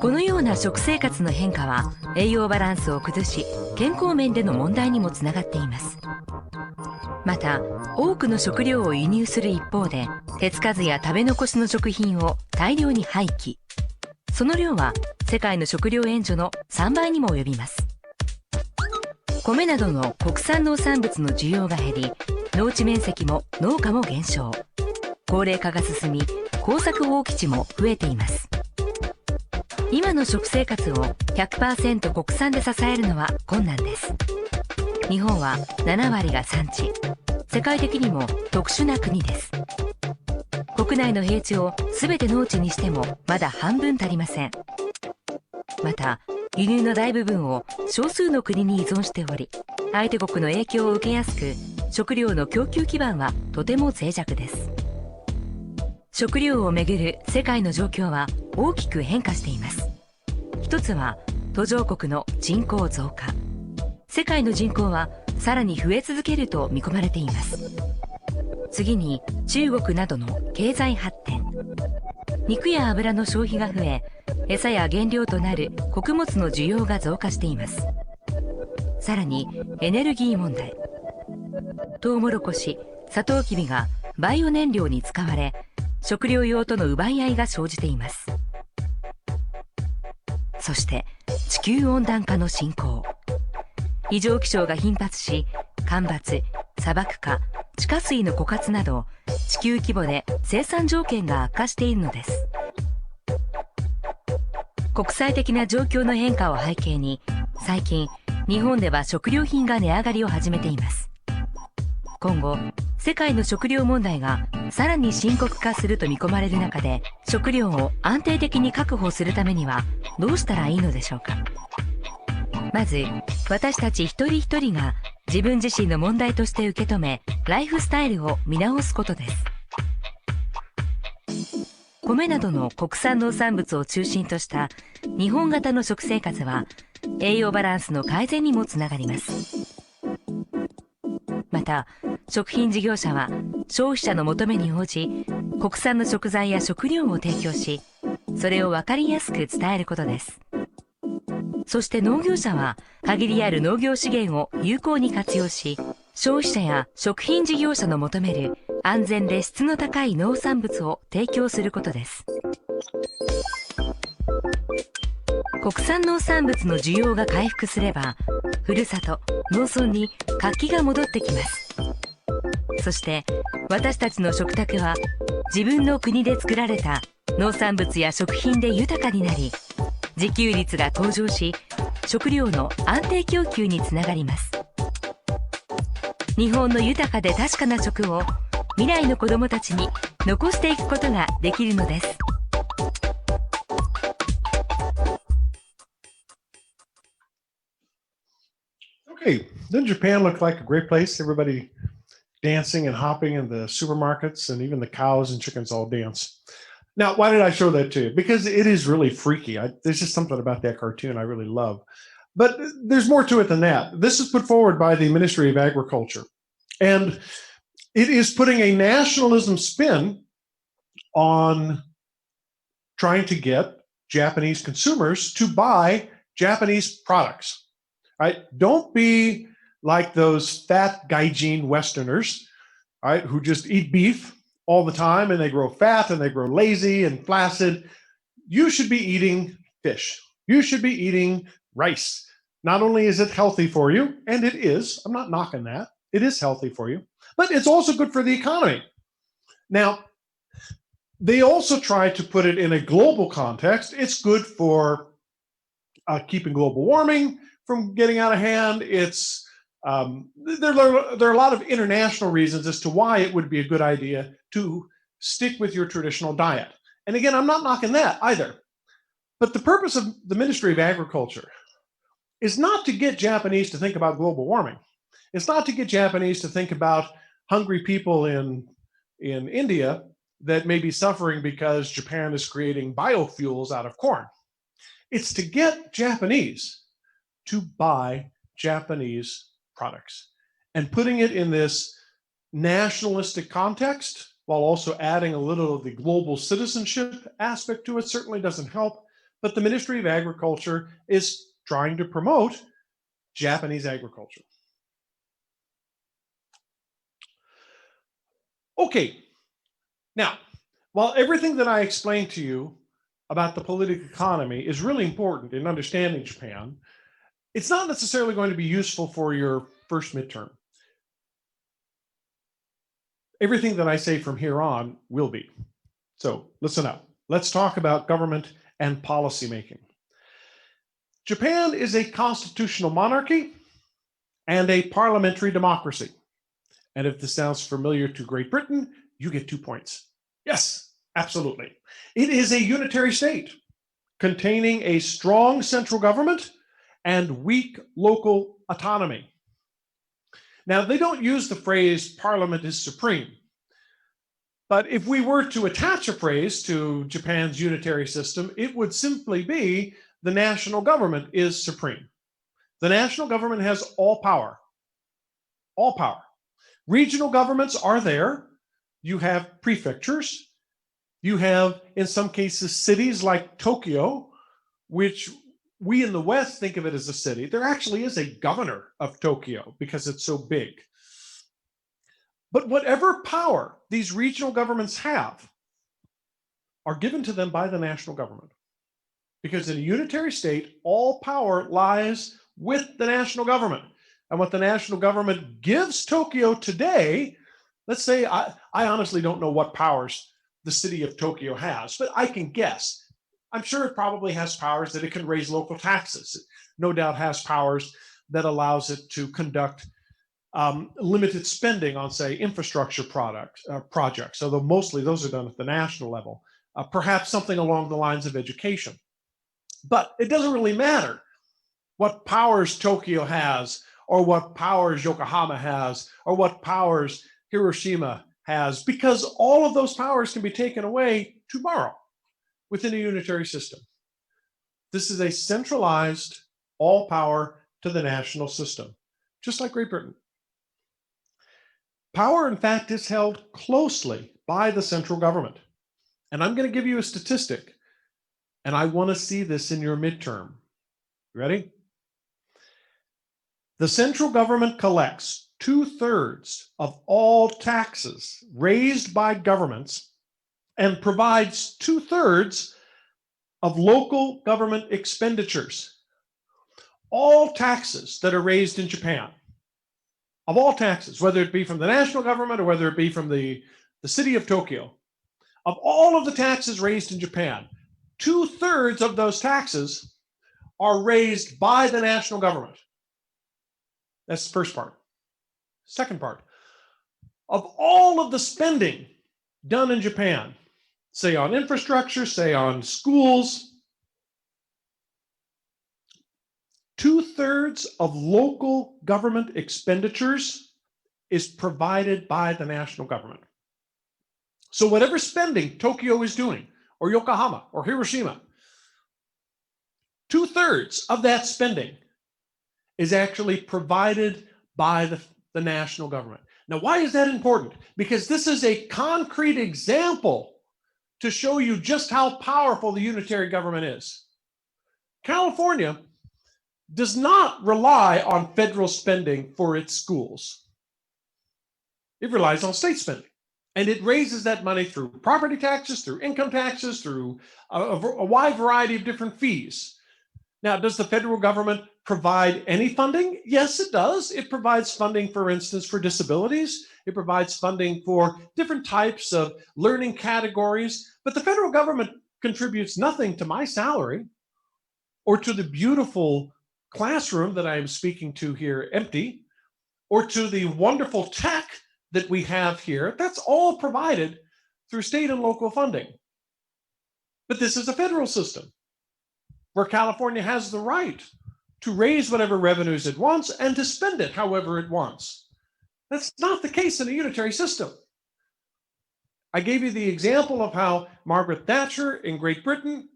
このような食生活の変化は栄養バランスを崩し、健康面での問題にもつながっています。また、多くの食料を輸入する一方で、手つかずや食べ残しの食品を大量に廃棄。その量は世界の食料援助の3倍にも及びます。米などの国産農産物の需要が減り、農地面積も農家も減少。高齢化が進み、耕作放棄地も増えています。今の食生活を 100% 国産で支えるのは困難です。日本は7割が産地。世界的にも特殊な国です。国内の平地を全て農地にしてもまだ半分足りません。また、輸入の大部分を少数の国に依存しており、相手国の影響を受けやすく、食料の供給基盤はとても脆弱です。食料をめぐる世界の状況は大きく変化しています。一つは途上国の人口増加。世界の人口はさらに増え続けると見込まれています。次に中国などの経済発展。肉や油の消費が増え、餌や原料となる穀物の需要が増加しています。さらにエネルギー問題。トウモロコシ、サトウキビがバイオ燃料に使われ、食料用との奪い合いが生じています。そして地球温暖化の進行。異常気象が頻発し、干ばつ、砂漠化、地下水の枯渇など地球規模で生産条件が悪化しているのです。国際的な状況の変化を背景に、最近日本では食料品が値上がりを始めています。今後、世界の食料問題がさらに深刻化すると見込まれる中で、食料を安定的に確保するためにはどうしたらいいのでしょうか。まず、私たち一人一人が自分自身の問題として受け止め、ライフスタイルを見直すことです。米などの国産農産物を中心とした日本型の食生活は、栄養バランスの改善にもつながります。また、食品事業者は消費者の求めに応じ、国産の食材や食料を提供し、それを分かりやすく伝えることです。そして農業者は限りある農業資源を有効に活用し、消費者や食品事業者の求める安全で質の高い農産物を提供することです。国産農産物の需要が回復すれば、ふるさと、農村に活気が戻ってきます。そして私たちの食卓は自分の国で作られた農産物や食品で豊かになり、自給率が向上し、食料の安定供給につながります。日本の豊かで確かな食を未来の子どもたちに残していくことができるのです。Okay, doesn't Japan look like a great place? Everybody dancing and hopping in the supermarkets, and even the cows and chickens all dance. Now, why did I show that to you? Because it is really freaky. There's just something about that cartoon I really love. But there's more to it than that. This is put forward by the Ministry of Agriculture, and it is putting a nationalism spin on trying to get Japanese consumers to buy Japanese products. Right? Don't be like those fat gaijin Westerners, right, who just eat beef all the time and they grow fat and they grow lazy and flaccid. You should be eating fish. You should be eating rice. Not only is it healthy for you, and it is, I'm not knocking that, it is healthy for you, but it's also good for the economy. Now, they also try to put it in a global context. It's good for keeping global warming from getting out of hand. It's there are a lot of international reasons as to why it would be a good idea to stick with your traditional diet. And again, I'm not knocking that either. But the purpose of the Ministry of Agriculture is not to get Japanese to think about global warming. It's not to get Japanese to think about hungry people in India that may be suffering because Japan is creating biofuels out of corn. It's to get Japanese to buy Japanese products and putting it in this nationalistic context while also adding a little of the global citizenship aspect to it certainly doesn't help. But the Ministry of Agriculture is trying to promote Japanese agriculture. Okay, Now, while everything that I explained to you about the political economy is really important in understanding Japan, it's not necessarily going to be useful for your first midterm. Everything that I say from here on will be. So listen up. Let's talk about government and policymaking. Japan is a constitutional monarchy and a parliamentary democracy. And if this sounds familiar to Great Britain, you get 2 points. Yes, absolutely. It is a unitary state containing a strong central government and weak local autonomy. Now, they don't use the phrase parliament is supreme. But if we were to attach a phrase to Japan's unitary system, it would simply be the national government is supreme. The national government has all power. All power. Regional governments are there. You have prefectures. You have, in some cases, cities like Tokyo, which we in the West think of it as a city. There actually is a governor of Tokyo because it's so big. But whatever power these regional governments have are given to them by the national government. Because in a unitary state, all power lies with the national government. And what the national government gives Tokyo today, let's say, I honestly don't know what powers the city of Tokyo has, but I can guess. I'm sure it probably has powers that it can raise local taxes. It no doubt has powers that allows it to conduct limited spending on, say, infrastructure projects, although mostly those are done at the national level. Perhaps something along the lines of education. But it doesn't really matter what powers Tokyo has, or what powers Yokohama has, or what powers Hiroshima has, because all of those powers can be taken away tomorrow within a unitary system. This is a centralized all power to the national system, just like Great Britain. Power, in fact, is held closely by the central government. And I'm going to give you a statistic, and I want to see this in your midterm. Ready? The central government collects 2/3 of all taxes raised by governments and provides 2/3 of local government expenditures. All taxes that are raised in Japan, of all taxes, whether it be from the national government or whether it be from the city of Tokyo, of all of the taxes raised in Japan, 2/3 of those taxes are raised by the national government. That's the first part. Second part, of all of the spending done in Japan, say on infrastructure, say on schools, 2/3 of local government expenditures is provided by the national government. So whatever spending Tokyo is doing, or Yokohama, or Hiroshima, 2/3 of that spending is actually provided by the national government. Now, why is that important? Because this is a concrete example to show you just how powerful the unitary government is. California does not rely on federal spending for its schools. It relies on state spending. And it raises that money through property taxes, through income taxes, through a wide variety of different fees. Now, does the federal government provide any funding? Yes, it does. It provides funding, for instance, for disabilities. It provides funding for different types of learning categories. But the federal government contributes nothing to my salary or to the beautiful classroom that I am speaking to here empty, or to the wonderful tech that we have here. That's all provided through state and local funding. But this is a federal system where California has the right to raise whatever revenues it wants and to spend it however it wants. That's not the case in a unitary system. I gave you the example of how Margaret Thatcher in Great Britain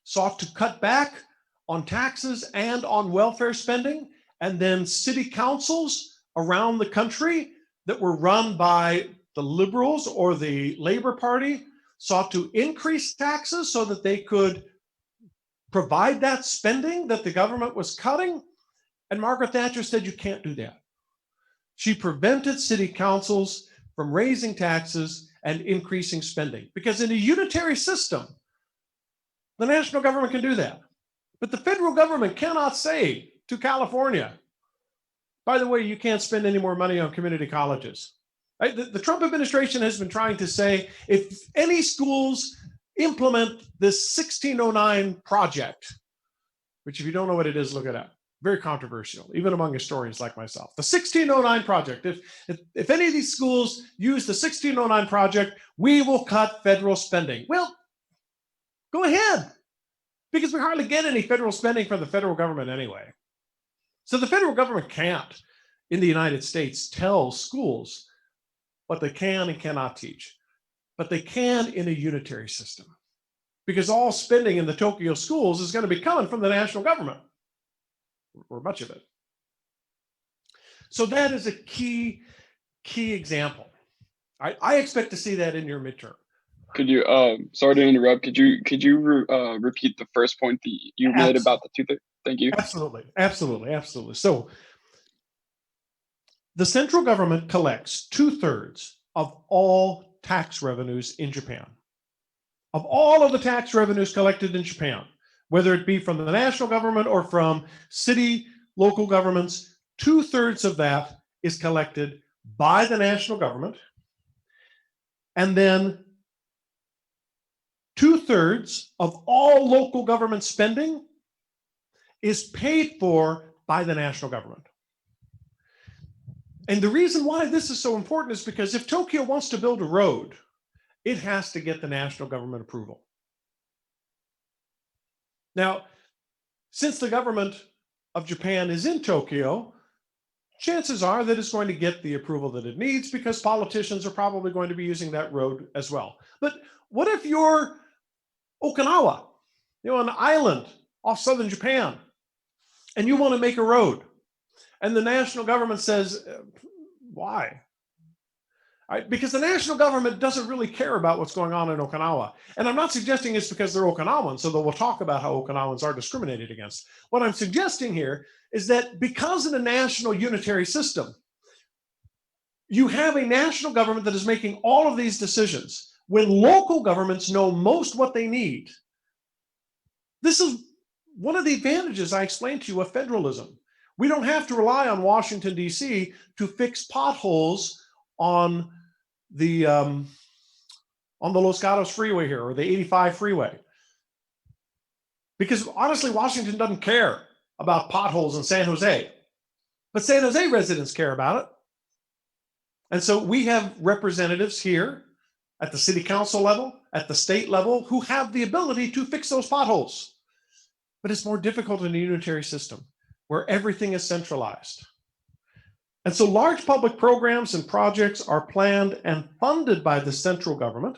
sought to cut back on taxes and on welfare spending, and then city councils around the country that were run by the Liberals or the Labor Party sought to increase taxes so that they could provide that spending that the government was cutting. And Margaret Thatcher said, you can't do that. She prevented city councils from raising taxes and increasing spending. Because in a unitary system, the national government can do that. But the federal government cannot say to California, by the way, you can't spend any more money on community colleges. Right? The Trump administration has been trying to say, if any schools implement this 1609 project, which if you don't know what it is, look it up. Very controversial, even among historians like myself. The 1609 project, if any of these schools use the 1609 project, we will cut federal spending. Well, go ahead, because we hardly get any federal spending from the federal government anyway. So the federal government can't, in the United States, tell schools what they can and cannot teach, but they can in a unitary system, because all spending in the Tokyo schools is going to be coming from the national government, or much of it. So that is a key example. I expect to see that in your midterm. Could you, sorry to interrupt, could you repeat the first point that you made about the two-thirds? Thank you. Absolutely. So the central government collects 2/3 of all tax revenues in Japan. Of all of the tax revenues collected in Japan, whether it be from the national government or from city, local governments, 2/3 of that is collected by the national government. And then 2/3 of all local government spending is paid for by the national government. And the reason why this is so important is because if Tokyo wants to build a road, it has to get the national government approval. Now, since the government of Japan is in Tokyo, chances are that it's going to get the approval that it needs, because politicians are probably going to be using that road as well. But what if you're Okinawa, an island off southern Japan, and you want to make a road, and the national government says, why? Because the national government doesn't really care about what's going on in Okinawa. And I'm not suggesting it's because they're Okinawans, so that we'll talk about how Okinawans are discriminated against. What I'm suggesting here is that because in a national unitary system, you have a national government that is making all of these decisions, when local governments know most what they need. This is one of the advantages I explained to you of federalism. We don't have to rely on Washington, D.C. to fix potholes on the Los Gatos freeway here, or the 85 freeway. Because honestly, Washington doesn't care about potholes in San Jose, but San Jose residents care about it. And so we have representatives here at the city council level, at the state level, who have the ability to fix those potholes. But it's more difficult in a unitary system where everything is centralized. And so large public programs and projects are planned and funded by the central government,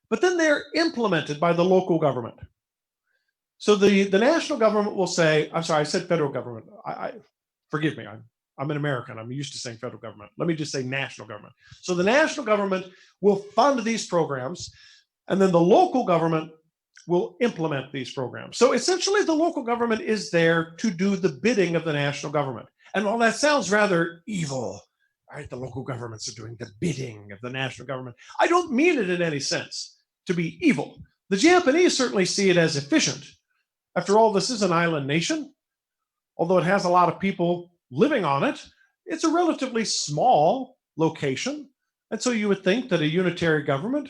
but then they're implemented by the local government. So the national government will say, I'm sorry, I said federal government. Forgive me, I'm an American. I'm used to saying federal government. Let me just say national government. So the national government will fund these programs, and then the local government will implement these programs. So essentially the local government is there to do the bidding of the national government. And while that sounds rather evil, right, the local governments are doing the bidding of the national government, I don't mean it in any sense to be evil. The Japanese certainly see it as efficient. After all, this is an island nation. Although it has a lot of people living on it, it's a relatively small location. And so you would think that a unitary government,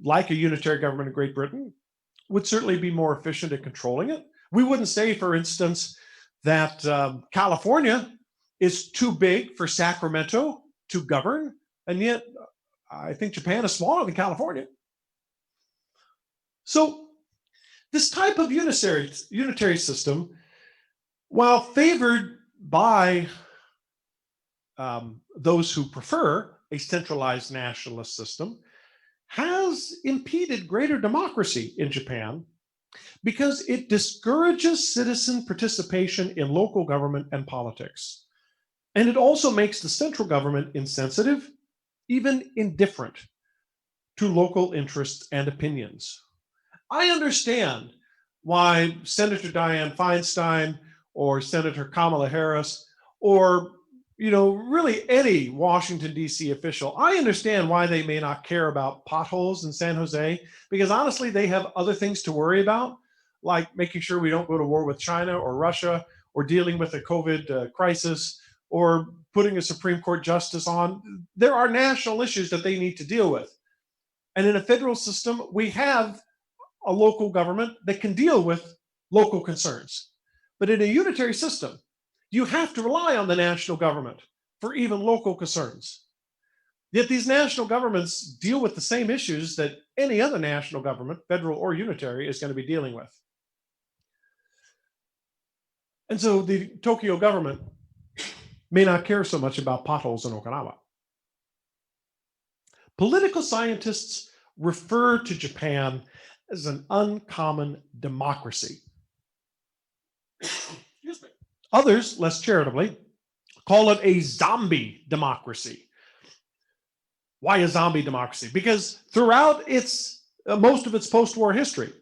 like a unitary government in Great Britain, would certainly be more efficient at controlling it. We wouldn't say, for instance, that California is too big for Sacramento to govern, and yet I think Japan is smaller than California. So this type of unitary system, while favored by those who prefer a centralized nationalist system, has impeded greater democracy in Japan because it discourages citizen participation in local government and politics. And it also makes the central government insensitive, even indifferent to local interests and opinions. I understand why Senator Dianne Feinstein or Senator Kamala Harris or really any Washington, D.C. official, I understand why they may not care about potholes in San Jose, because honestly, they have other things to worry about, like making sure we don't go to war with China or Russia, or dealing with a COVID crisis, or putting a Supreme Court justice on. There are national issues that they need to deal with. And in a federal system, we have a local government that can deal with local concerns. But in a unitary system, you have to rely on the national government for even local concerns. Yet these national governments deal with the same issues that any other national government, federal or unitary, is going to be dealing with. And so the Tokyo government may not care so much about potholes in Okinawa. Political scientists refer to Japan as an uncommon democracy. Excuse me. Others, less charitably, call it a zombie democracy. Why a zombie democracy? Because throughout most of its post-war history,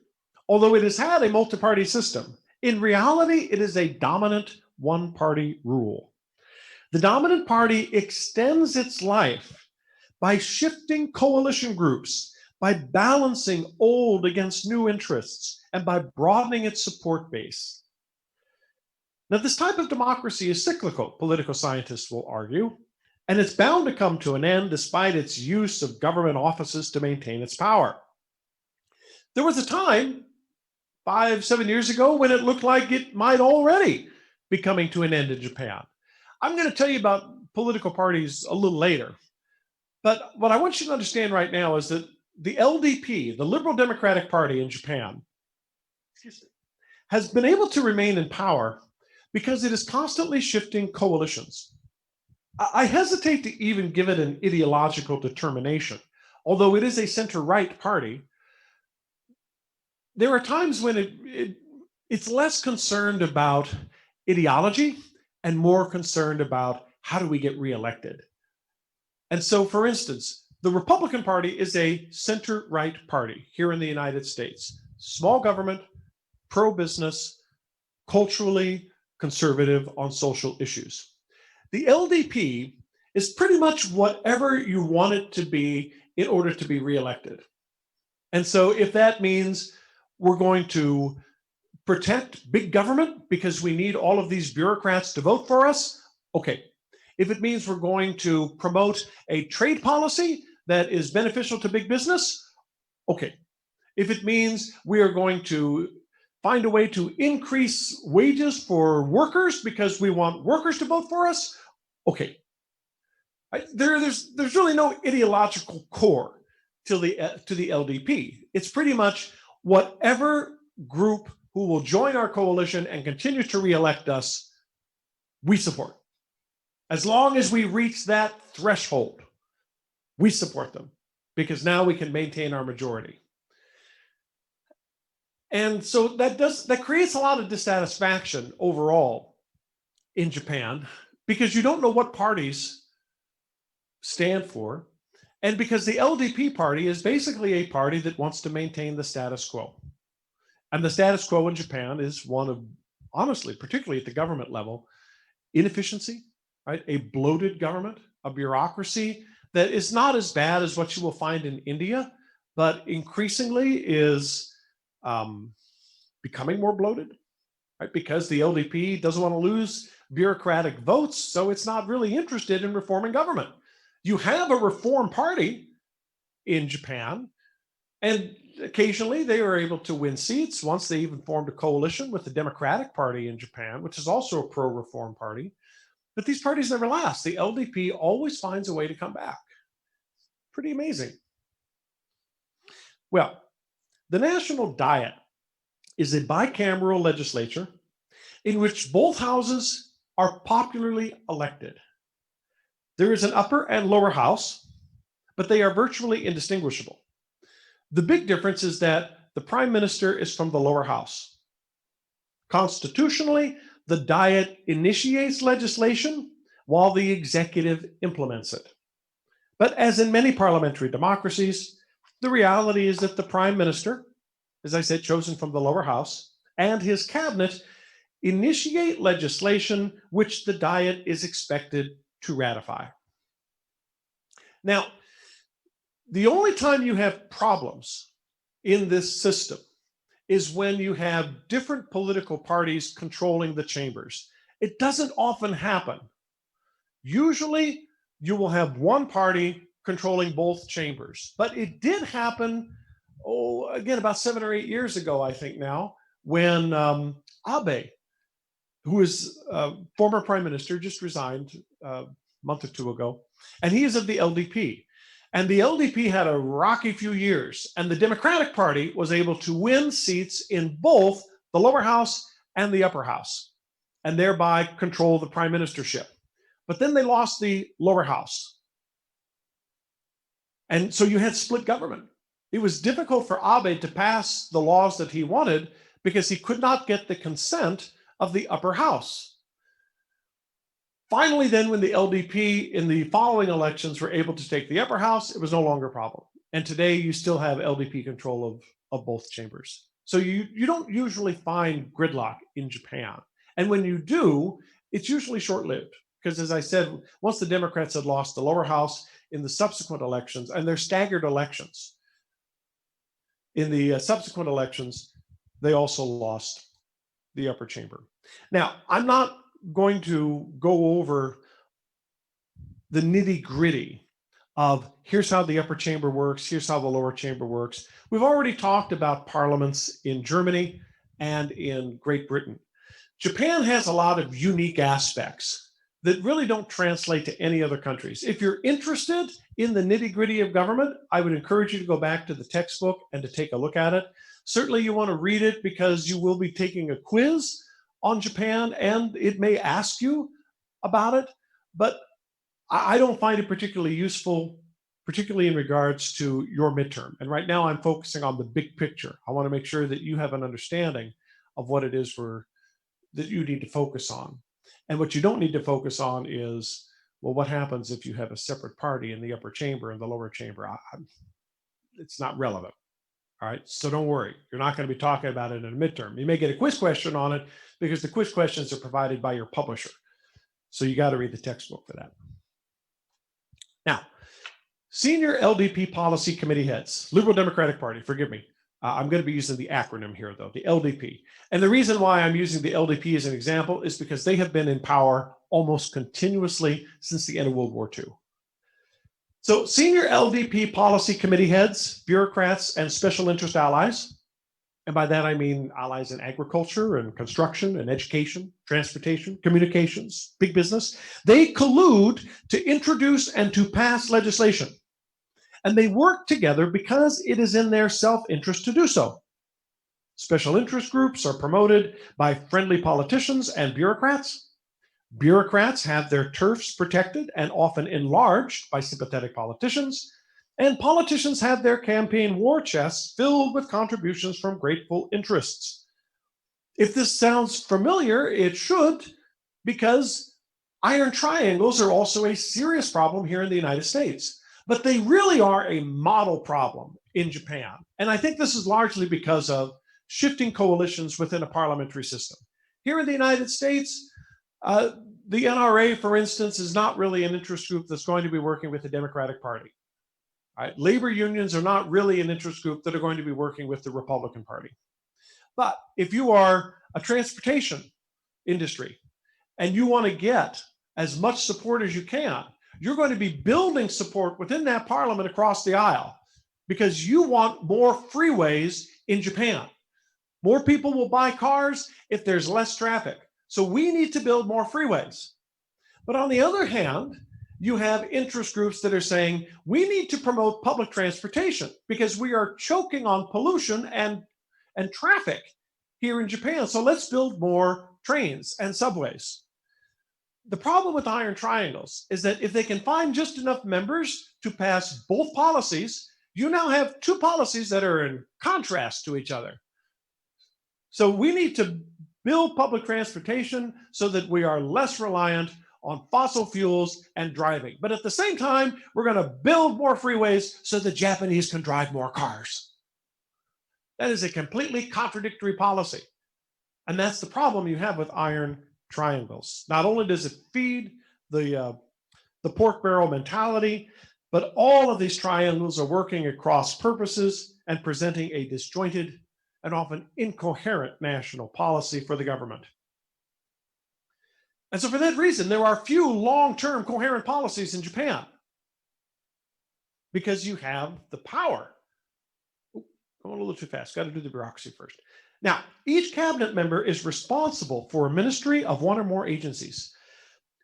although it has had a multi-party system, in reality, it is a dominant one-party rule. The dominant party extends its life by shifting coalition groups, by balancing old against new interests, and by broadening its support base. Now, this type of democracy is cyclical, political scientists will argue, and it's bound to come to an end despite its use of government offices to maintain its power. There was a time 5-7 years ago when it looked like it might already be coming to an end in Japan. I'm going to tell you about political parties a little later. But what I want you to understand right now is that the LDP, the Liberal Democratic Party in Japan, has been able to remain in power because it is constantly shifting coalitions. I hesitate to even give it an ideological determination. Although it is a center-right party, there are times when it's less concerned about ideology and more concerned about how do we get reelected. And so, for instance, the Republican Party is a center-right party here in the United States. Small government, pro-business, culturally conservative on social issues. The LDP is pretty much whatever you want it to be in order to be reelected. And so if that means we're going to protect big government because we need all of these bureaucrats to vote for us, okay. If it means we're going to promote a trade policy that is beneficial to big business, okay. If it means we are going to find a way to increase wages for workers because we want workers to vote for us, okay. There's really no ideological core to the LDP. It's pretty much whatever group who will join our coalition and continue to reelect us, we support. As long as we reach that threshold, we support them because now we can maintain our majority. And so that creates a lot of dissatisfaction overall in Japan because you don't know what parties stand for, and because the LDP party is basically a party that wants to maintain the status quo. And the status quo in Japan is one of, honestly, particularly at the government level, inefficiency, right? A bloated government, a bureaucracy that is not as bad as what you will find in India, but increasingly is becoming more bloated, right? Because the LDP doesn't want to lose bureaucratic votes, so it's not really interested in reforming government. You have a reform party in Japan, and occasionally they are able to win seats. Once they even formed a coalition with the Democratic Party in Japan, which is also a pro-reform party. But these parties never last. The LDP always finds a way to come back. Pretty amazing. Well, the National Diet is a bicameral legislature in which both houses are popularly elected. There is an upper and lower house, but they are virtually indistinguishable. The big difference is that the prime minister is from the lower house. Constitutionally, the Diet initiates legislation while the executive implements it. But as in many parliamentary democracies, the reality is that the prime minister, as I said, chosen from the lower house, and his cabinet initiate legislation which the Diet is expected to ratify. Now, the only time you have problems in this system is when you have different political parties controlling the chambers. It doesn't often happen. Usually, you will have one party controlling both chambers. But it did happen, again, about 7 or 8 years ago, I think now, when Abe, who is former prime minister, just resigned a month or two ago, and he is of the LDP. And the LDP had a rocky few years, and the Democratic Party was able to win seats in both the lower house and the upper house, and thereby control the prime ministership. But then they lost the lower house. And so you had split government. It was difficult for Abe to pass the laws that he wanted because he could not get the consent of the upper house. Finally, then, when the LDP in the following elections were able to take the upper house, it was no longer a problem. And today you still have LDP control of both chambers. So you don't usually find gridlock in Japan. And when you do, it's usually short-lived. Because as I said, once the Democrats had lost the lower house in the subsequent elections, and they're staggered elections, in the subsequent elections, they also lost the upper chamber. Now, I'm not going to go over the nitty-gritty of here's how the upper chamber works, here's how the lower chamber works. We've already talked about parliaments in Germany and in Great Britain. Japan has a lot of unique aspects that really don't translate to any other countries. If you're interested in the nitty-gritty of government, I would encourage you to go back to the textbook and to take a look at it. Certainly you want to read it because you will be taking a quiz on Japan and it may ask you about it, but I don't find it particularly useful, particularly in regards to your midterm. And right now I'm focusing on the big picture. I want to make sure that you have an understanding of what it is that you need to focus on. And what you don't need to focus on is, well, what happens if you have a separate party in the upper chamber and the lower chamber? It's not relevant. All right, so don't worry. You're not going to be talking about it in a midterm. You may get a quiz question on it because the quiz questions are provided by your publisher. So you got to read the textbook for that. Now, senior LDP policy committee heads, Liberal Democratic Party, forgive me. I'm going to be using the acronym here, though, the LDP. And the reason why I'm using the LDP as an example is because they have been in power almost continuously since the end of World War II. So senior LDP policy committee heads, bureaucrats, and special interest allies, and by that I mean allies in agriculture and construction and education, transportation, communications, big business, they collude to introduce and to pass legislation. And they work together because it is in their self-interest to do so. Special interest groups are promoted by friendly politicians and bureaucrats. Bureaucrats have their turfs protected and often enlarged by sympathetic politicians. And politicians have their campaign war chests filled with contributions from grateful interests. If this sounds familiar, it should, because iron triangles are also a serious problem here in the United States. But they really are a model problem in Japan. And I think this is largely because of shifting coalitions within a parliamentary system. Here in the United States, the NRA, for instance, is not really an interest group that's going to be working with the Democratic Party. Right? Labor unions are not really an interest group that are going to be working with the Republican Party. But if you are a transportation industry and you want to get as much support as you can, you're going to be building support within that parliament across the aisle because you want more freeways in Japan. More people will buy cars if there's less traffic. So we need to build more freeways. But on the other hand, you have interest groups that are saying we need to promote public transportation because we are choking on pollution and traffic here in Japan. So let's build more trains and subways. The problem with iron triangles is that if they can find just enough members to pass both policies, you now have two policies that are in contrast to each other. So we need to build public transportation so that we are less reliant on fossil fuels and driving. But at the same time, we're going to build more freeways so the Japanese can drive more cars. That is a completely contradictory policy. And that's the problem you have with iron triangles. Not only does it feed the the pork barrel mentality, but all of these triangles are working across purposes and presenting a disjointed and often incoherent national policy for the government. And so for that reason, there are few long-term coherent policies in Japan because you have the power. Going a little too fast, got to do the bureaucracy first. Now, each cabinet member is responsible for a ministry of one or more agencies.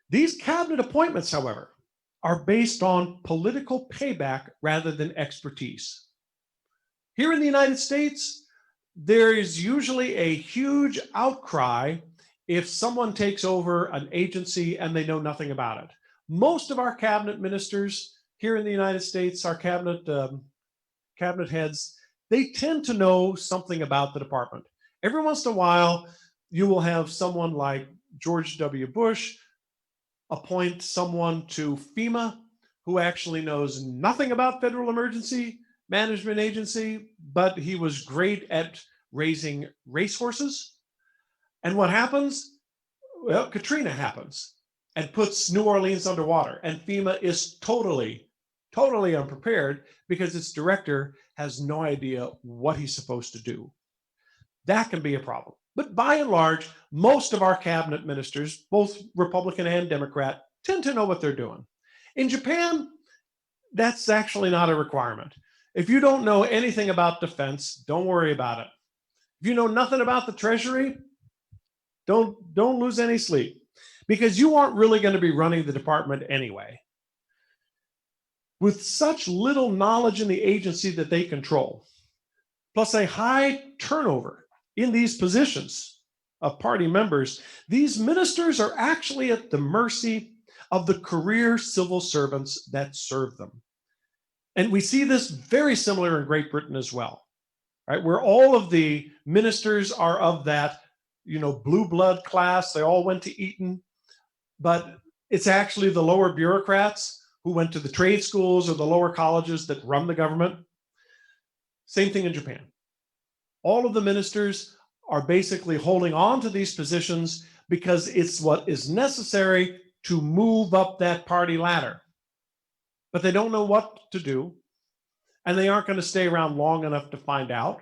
These cabinet appointments, however, are based on political payback rather than expertise. Here in the United States, there is usually a huge outcry if someone takes over an agency and they know nothing about it. Most of our cabinet ministers here in the United States, our cabinet heads, they tend to know something about the department. Every once in a while, you will have someone like George W. Bush appoint someone to FEMA who actually knows nothing about Federal Emergency Management Agency, but he was great at raising racehorses. And what happens? Well, Katrina happens and puts New Orleans underwater, and FEMA is totally unprepared because its director has no idea what he's supposed to do. That can be a problem. But by and large, most of our cabinet ministers, both Republican and Democrat, tend to know what they're doing. In Japan, that's actually not a requirement. If you don't know anything about defense, don't worry about it. If you know nothing about the Treasury, don't lose any sleep because you aren't really going to be running the department anyway. With such little knowledge in the agency that they control, plus a high turnover in these positions of party members, these ministers are actually at the mercy of the career civil servants that serve them. And we see this very similar in Great Britain as well, right? Where all of the ministers are of that, blue blood class. They all went to Eton, but it's actually the lower bureaucrats who went to the trade schools or the lower colleges that run the government. Same thing in Japan. All of the ministers are basically holding on to these positions because it's what is necessary to move up that party ladder. But they don't know what to do, and they aren't going to stay around long enough to find out.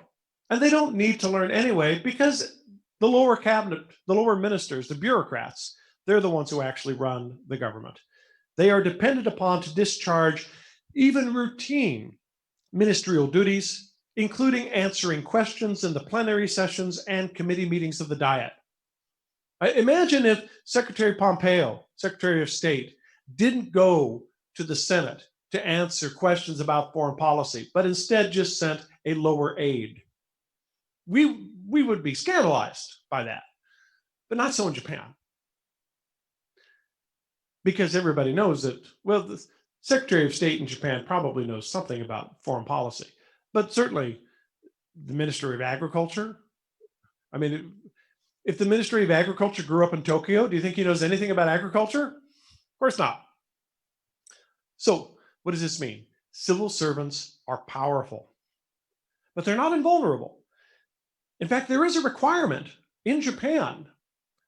And they don't need to learn anyway because the lower cabinet, the lower ministers, the bureaucrats, they're the ones who actually run the government. They are depended upon to discharge even routine ministerial duties, including answering questions in the plenary sessions and committee meetings of the Diet. Imagine if Secretary Pompeo, Secretary of State, didn't go to the Senate to answer questions about foreign policy, but instead just sent a lower aide. We would be scandalized by that, but not so in Japan. Because everybody knows that, well, the Secretary of State in Japan probably knows something about foreign policy, but certainly the Ministry of Agriculture. I mean, if the Ministry of Agriculture grew up in Tokyo, do you think he knows anything about agriculture? Of course not. So what does this mean? Civil servants are powerful, but they're not invulnerable. In fact, there is a requirement in Japan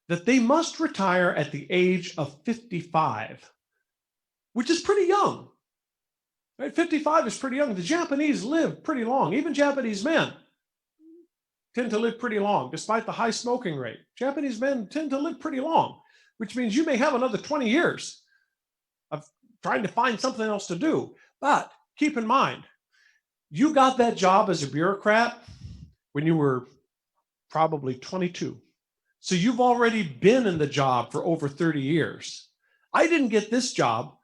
that they must retire at the age of 55, which is pretty young. Right? 55 is pretty young. The Japanese live pretty long. Even Japanese men tend to live pretty long, despite the high smoking rate. Japanese men tend to live pretty long, which means you may have another 20 years of trying to find something else to do. But keep in mind, you got that job as a bureaucrat when you were probably 22. So you've already been in the job for over 30 years. I didn't get this job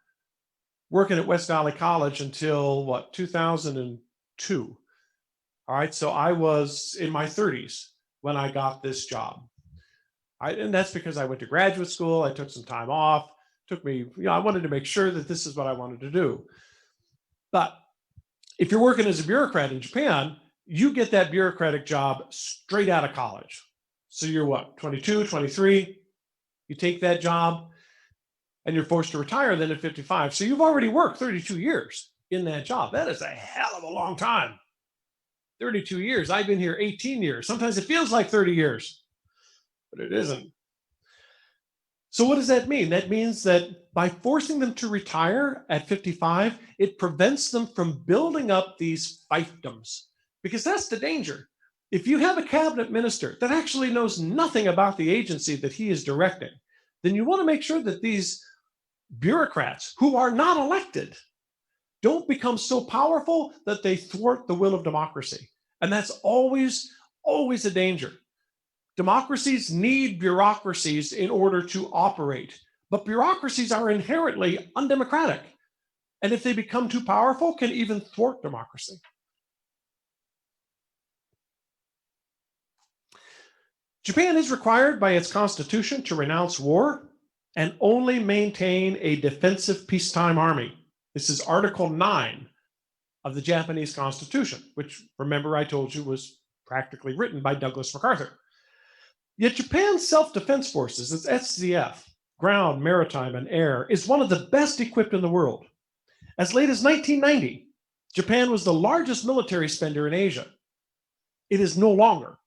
working at West Valley College until 2002. All right, so I was in my 30s when I got this job. And that's because I went to graduate school. I took some time off. Took me, I wanted to make sure that this is what I wanted to do. But if you're working as a bureaucrat in Japan, you get that bureaucratic job straight out of college. So you're 22, 23, you take that job and you're forced to retire then at 55. So you've already worked 32 years in that job. That is a hell of a long time. 32 years. I've been here 18 years. Sometimes it feels like 30 years, but it isn't. So what does that mean? That means that by forcing them to retire at 55, it prevents them from building up these fiefdoms, because that's the danger. If you have a cabinet minister that actually knows nothing about the agency that he is directing, then you want to make sure that these bureaucrats who are not elected don't become so powerful that they thwart the will of democracy. And that's always a danger. Democracies need bureaucracies in order to operate, but bureaucracies are inherently undemocratic. And if they become too powerful, can even thwart democracy. Japan is required by its constitution to renounce war and only maintain a defensive peacetime army. This is Article 9 of the Japanese Constitution, which, remember, I told you was practically written by Douglas MacArthur. Yet Japan's self-defense forces, its SDF, ground, maritime, and air, is one of the best equipped in the world. As late as 1990, Japan was the largest military spender in Asia. It is no longer.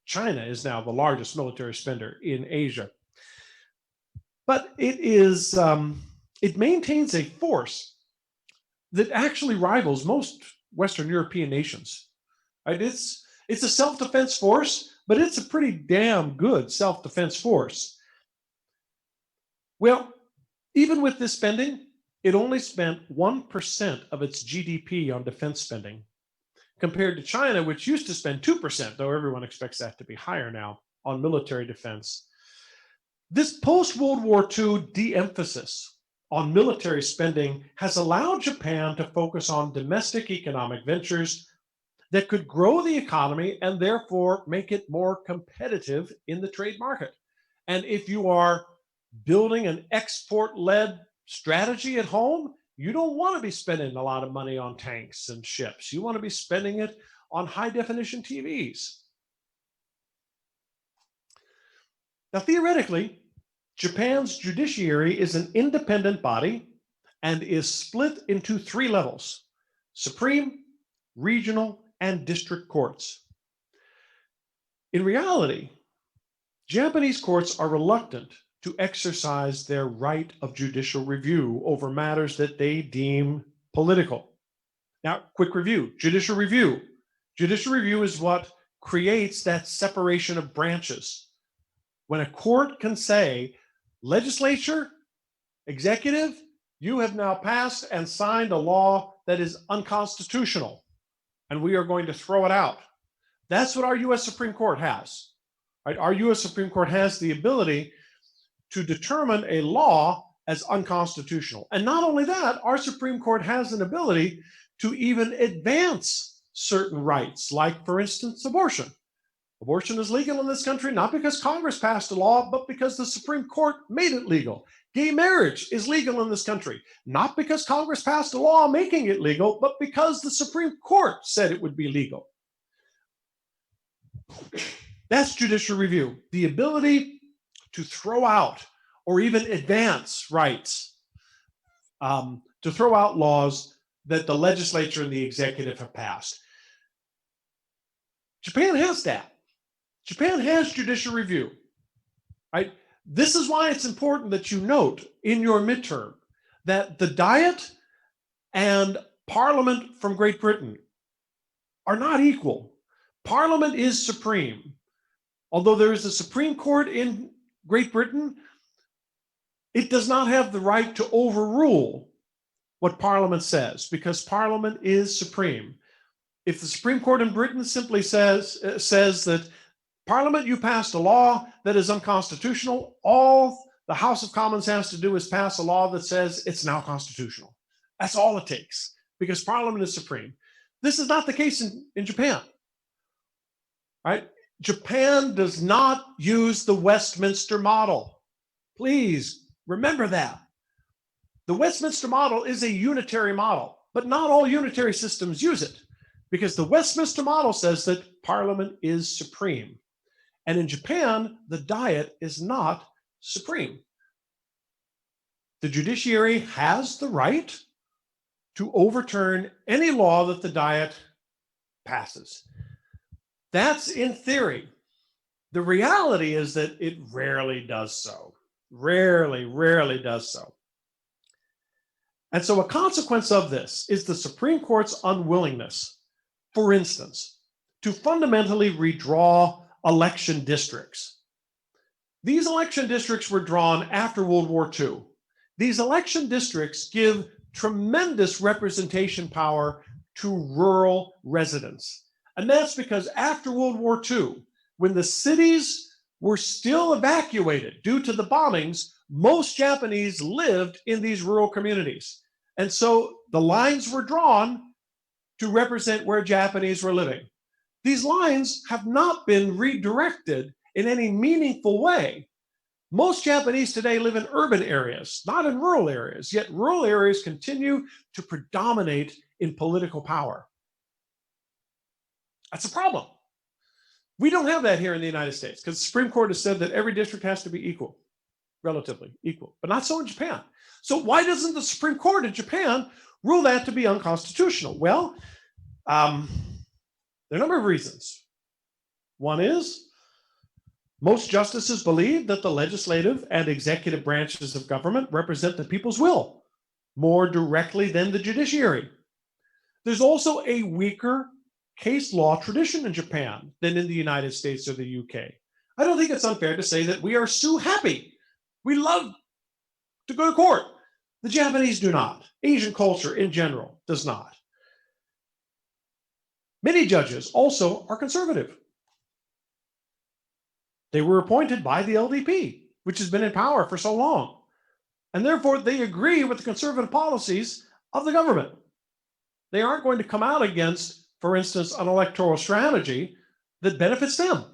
China is now the largest military spender in Asia. But it maintains a force that actually rivals most Western European nations. Right? It's a self-defense force, but it's a pretty damn good self-defense force. Well, even with this spending, it only spent 1% of its GDP on defense spending, compared to China, which used to spend 2%, though everyone expects that to be higher now, on military defense. This post-World War II de-emphasis on military spending has allowed Japan to focus on domestic economic ventures that could grow the economy and therefore make it more competitive in the trade market. And if you are building an export-led strategy at home, you don't want to be spending a lot of money on tanks and ships. You want to be spending it on high-definition TVs. Now, theoretically, Japan's judiciary is an independent body and is split into 3 levels: supreme, regional, and district courts. In reality, Japanese courts are reluctant to exercise their right of judicial review over matters that they deem political. Now, quick review. Judicial review. Judicial review is what creates that separation of branches. When a court can say, legislature, executive, you have now passed and signed a law that is unconstitutional, and we are going to throw it out. That's what our US Supreme Court has. Right? Our US Supreme Court has the ability to determine a law as unconstitutional. And not only that, our Supreme Court has an ability to even advance certain rights, like, for instance, abortion. Abortion is legal in this country not because Congress passed a law, but because the Supreme Court made it legal. Gay marriage is legal in this country not because Congress passed a law making it legal, but because the Supreme Court said it would be legal. That's judicial review, the ability to throw out or even advance rights, to throw out laws that the legislature and the executive have passed. Japan has that. Japan has judicial review. Right? This is why it's important that you note in your midterm that the Diet and Parliament from Great Britain are not equal. Parliament is supreme. Although there is a Supreme Court in Great Britain, it does not have the right to overrule what Parliament says, because Parliament is supreme. If the Supreme Court in Britain simply says that, Parliament, you passed a law that is unconstitutional, all the House of Commons has to do is pass a law that says it's now constitutional. That's all it takes, because Parliament is supreme. This is not the case in Japan. Right? Japan does not use the Westminster model. Please remember that. The Westminster model is a unitary model, but not all unitary systems use it, because the Westminster model says that Parliament is supreme. And in Japan, the Diet is not supreme. The judiciary has the right to overturn any law that the Diet passes. That's in theory. The reality is that it rarely does so. Rarely does so. And so a consequence of this is the Supreme Court's unwillingness, for instance, to fundamentally redraw election districts. These election districts were drawn after World War II. These election districts give tremendous representation power to rural residents. And that's because after World War II, when the cities were still evacuated due to the bombings, most Japanese lived in these rural communities. And so the lines were drawn to represent where Japanese were living. These lines have not been redirected in any meaningful way. Most Japanese today live in urban areas, not in rural areas, yet rural areas continue to predominate in political power. That's a problem. We don't have that here in the United States because the Supreme Court has said that every district has to be equal, relatively equal, but not so in Japan. So why doesn't the Supreme Court in Japan rule that to be unconstitutional? Well, there are a number of reasons. One is most justices believe that the legislative and executive branches of government represent the people's will more directly than the judiciary. There's also a weaker case law tradition in Japan than in the United States or the UK. I don't think it's unfair to say that we are so happy. We love to go to court. The Japanese do not. Asian culture in general does not. Many judges also are conservative. They were appointed by the LDP, which has been in power for so long. And therefore, they agree with the conservative policies of the government. They aren't going to come out against, for instance, an electoral strategy that benefits them.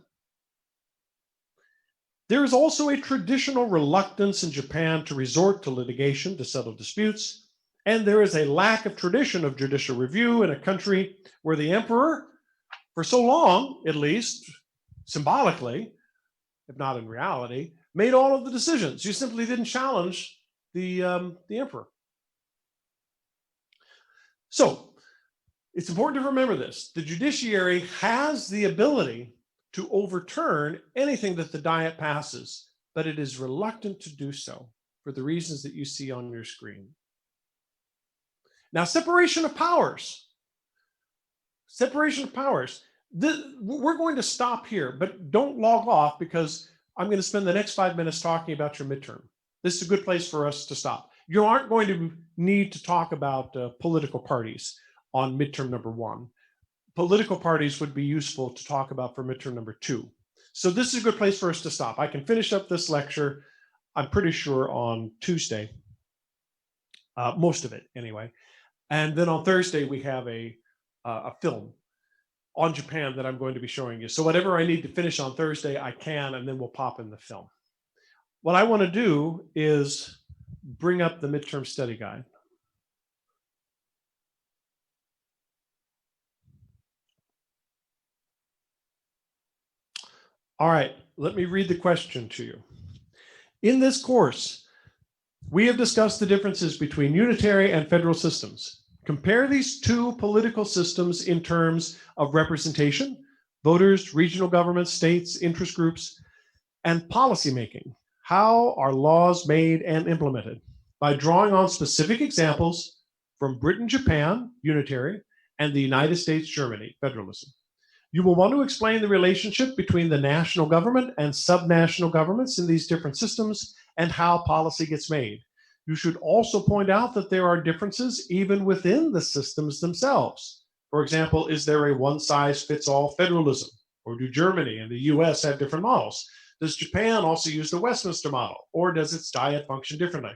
There is also a traditional reluctance in Japan to resort to litigation to settle disputes, and there is a lack of tradition of judicial review in a country where the emperor, for so long, at least symbolically, if not in reality, made all of the decisions. You simply didn't challenge the emperor. So it's important to remember this. The judiciary has the ability to overturn anything that the Diet passes, but it is reluctant to do so for the reasons that you see on your screen. Now, separation of powers. Separation of powers. We're going to stop here, but don't log off because I'm going to spend the next 5 minutes talking about your midterm. This is a good place for us to stop. You aren't going to need to talk about political parties on midterm number 1. Political parties would be useful to talk about for midterm number 2. So this is a good place for us to stop. I can finish up this lecture, I'm pretty sure, on Tuesday, most of it anyway. And then on Thursday, we have a film on Japan that I'm going to be showing you. So whatever I need to finish on Thursday, I can, and then we'll pop in the film. What I want to do is bring up the midterm study guide. All right, let me read the question to you. In this course, we have discussed the differences between unitary and federal systems. Compare these two political systems in terms of representation, voters, regional governments, states, interest groups, and policymaking. How are laws made and implemented? By drawing on specific examples from Britain, Japan, unitary, and the United States, Germany, federalism. You will want to explain the relationship between the national government and subnational governments in these different systems and how policy gets made. You should also point out that there are differences even within the systems themselves. For example, is there a one-size-fits-all federalism? Or do Germany and the US have different models? Does Japan also use the Westminster model? Or does its Diet function differently?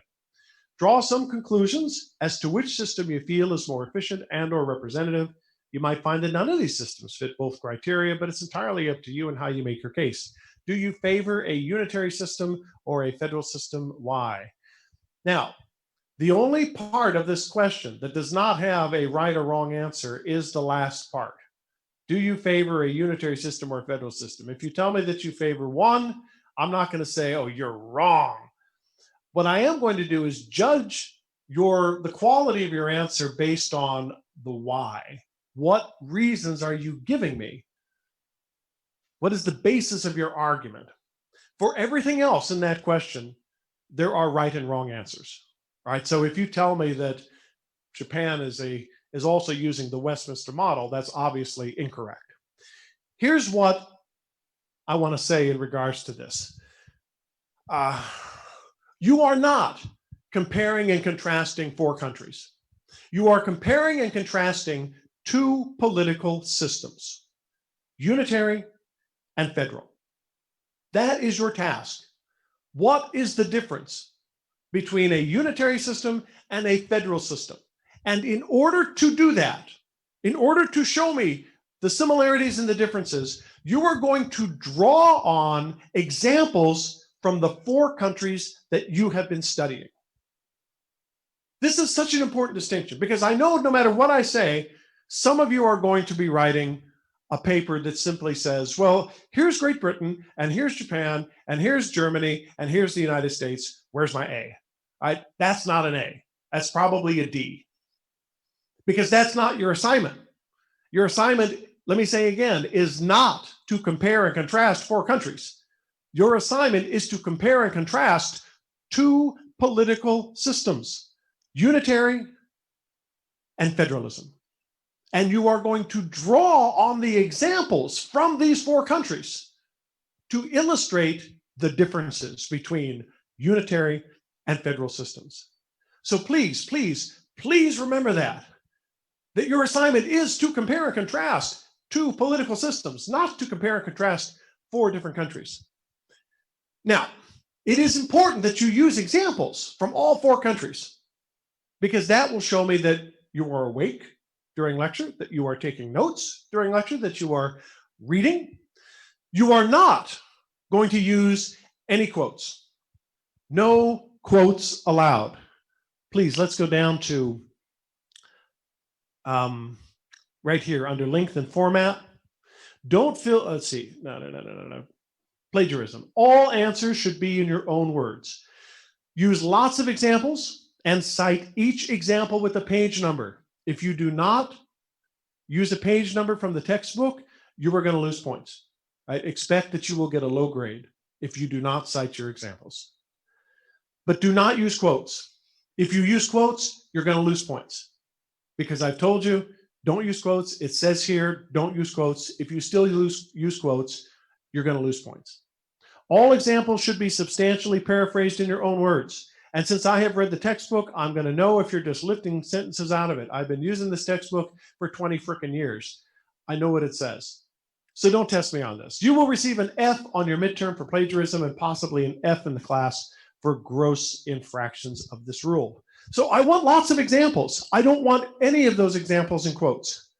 Draw some conclusions as to which system you feel is more efficient and or representative. You might find that none of these systems fit both criteria, but it's entirely up to you and how you make your case. Do you favor a unitary system or a federal system? Why? Now, the only part of this question that does not have a right or wrong answer is the last part. Do you favor a unitary system or a federal system? If you tell me that you favor one, I'm not going to say, oh, you're wrong. What I am going to do is judge the quality of your answer based on the why. What reasons are you giving me? What is the basis of your argument? For everything else in that question, there are right and wrong answers, right? So if you tell me that Japan is also using the Westminster model, that's obviously incorrect. Here's what I want to say in regards to this. You are not comparing and contrasting four countries. You are comparing and contrasting two political systems, unitary and federal. That is your task. What is the difference between a unitary system and a federal system? And in order to do that, in order to show me the similarities and the differences, you are going to draw on examples from the four countries that you have been studying. This is such an important distinction because I know no matter what I say, some of you are going to be writing a paper that simply says, well, here's Great Britain, and here's Japan, and here's Germany, and here's the United States. Where's my A? Right? That's not an A. That's probably a D. Because that's not your assignment. Your assignment, let me say again, is not to compare and contrast four countries. Your assignment is to compare and contrast two political systems, unitary and federalism. And you are going to draw on the examples from these four countries to illustrate the differences between unitary and federal systems. So please, please, please remember that your assignment is to compare and contrast two political systems, not to compare and contrast four different countries. Now, it is important that you use examples from all four countries because that will show me that you are awake during lecture, that you are taking notes during lecture, that you are reading. You are not going to use any quotes. No quotes allowed. Please, let's go down to right here under length and format. Don't feel, let's see, no. Plagiarism. All answers should be in your own words. Use lots of examples and cite each example with a page number. If you do not use a page number from the textbook, you are going to lose points. Right? Expect that you will get a low grade if you do not cite your examples. But do not use quotes. If you use quotes, you're going to lose points. Because I've told you, don't use quotes. It says here, don't use quotes. If you still use quotes, you're going to lose points. All examples should be substantially paraphrased in your own words. And since I have read the textbook, I'm going to know if you're just lifting sentences out of it. I've been using this textbook for 20 frickin' years. I know what it says. So don't test me on this. You will receive an F on your midterm for plagiarism and possibly an F in the class for gross infractions of this rule. So I want lots of examples. I don't want any of those examples in quotes.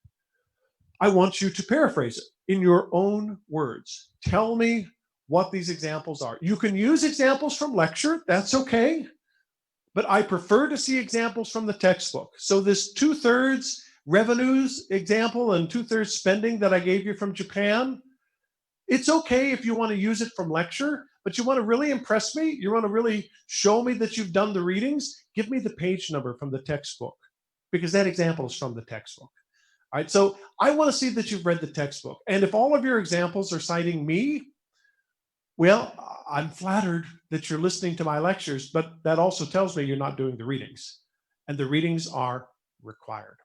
I want you to paraphrase it in your own words. Tell me what these examples are. You can use examples from lecture, that's okay, but I prefer to see examples from the textbook. So this 2/3 revenues example and 2/3 spending that I gave you from Japan, it's okay if you want to use it from lecture, but you want to really impress me, you want to really show me that you've done the readings, give me the page number from the textbook, because that example is from the textbook. All right, so I want to see that you've read the textbook. And if all of your examples are citing me, well, I'm flattered that you're listening to my lectures, but that also tells me you're not doing the readings. And the readings are required.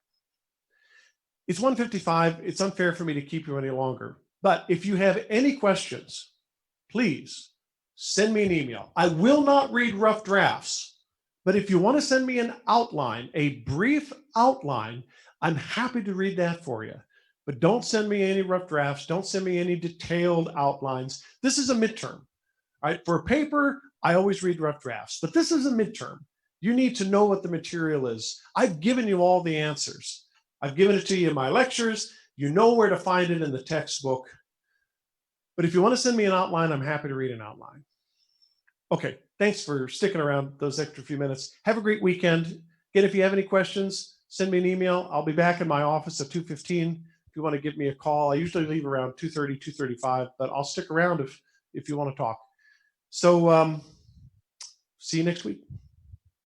It's 1:55. It's unfair for me to keep you any longer. But if you have any questions, please send me an email. I will not read rough drafts, but if you want to send me an outline, a brief outline, I'm happy to read that for you. But don't send me any rough drafts. Don't send me any detailed outlines. This is a midterm. Right? For a paper, I always read rough drafts, but this is a midterm. You need to know what the material is. I've given you all the answers. I've given it to you in my lectures. You know where to find it in the textbook. But if you want to send me an outline, I'm happy to read an outline. Okay, thanks for sticking around those extra few minutes. Have a great weekend. Again, if you have any questions, send me an email. I'll be back in my office at 2:15. If you want to give me a call, I usually leave around 2:30, 2:35, but I'll stick around if you want to talk. So see you next week.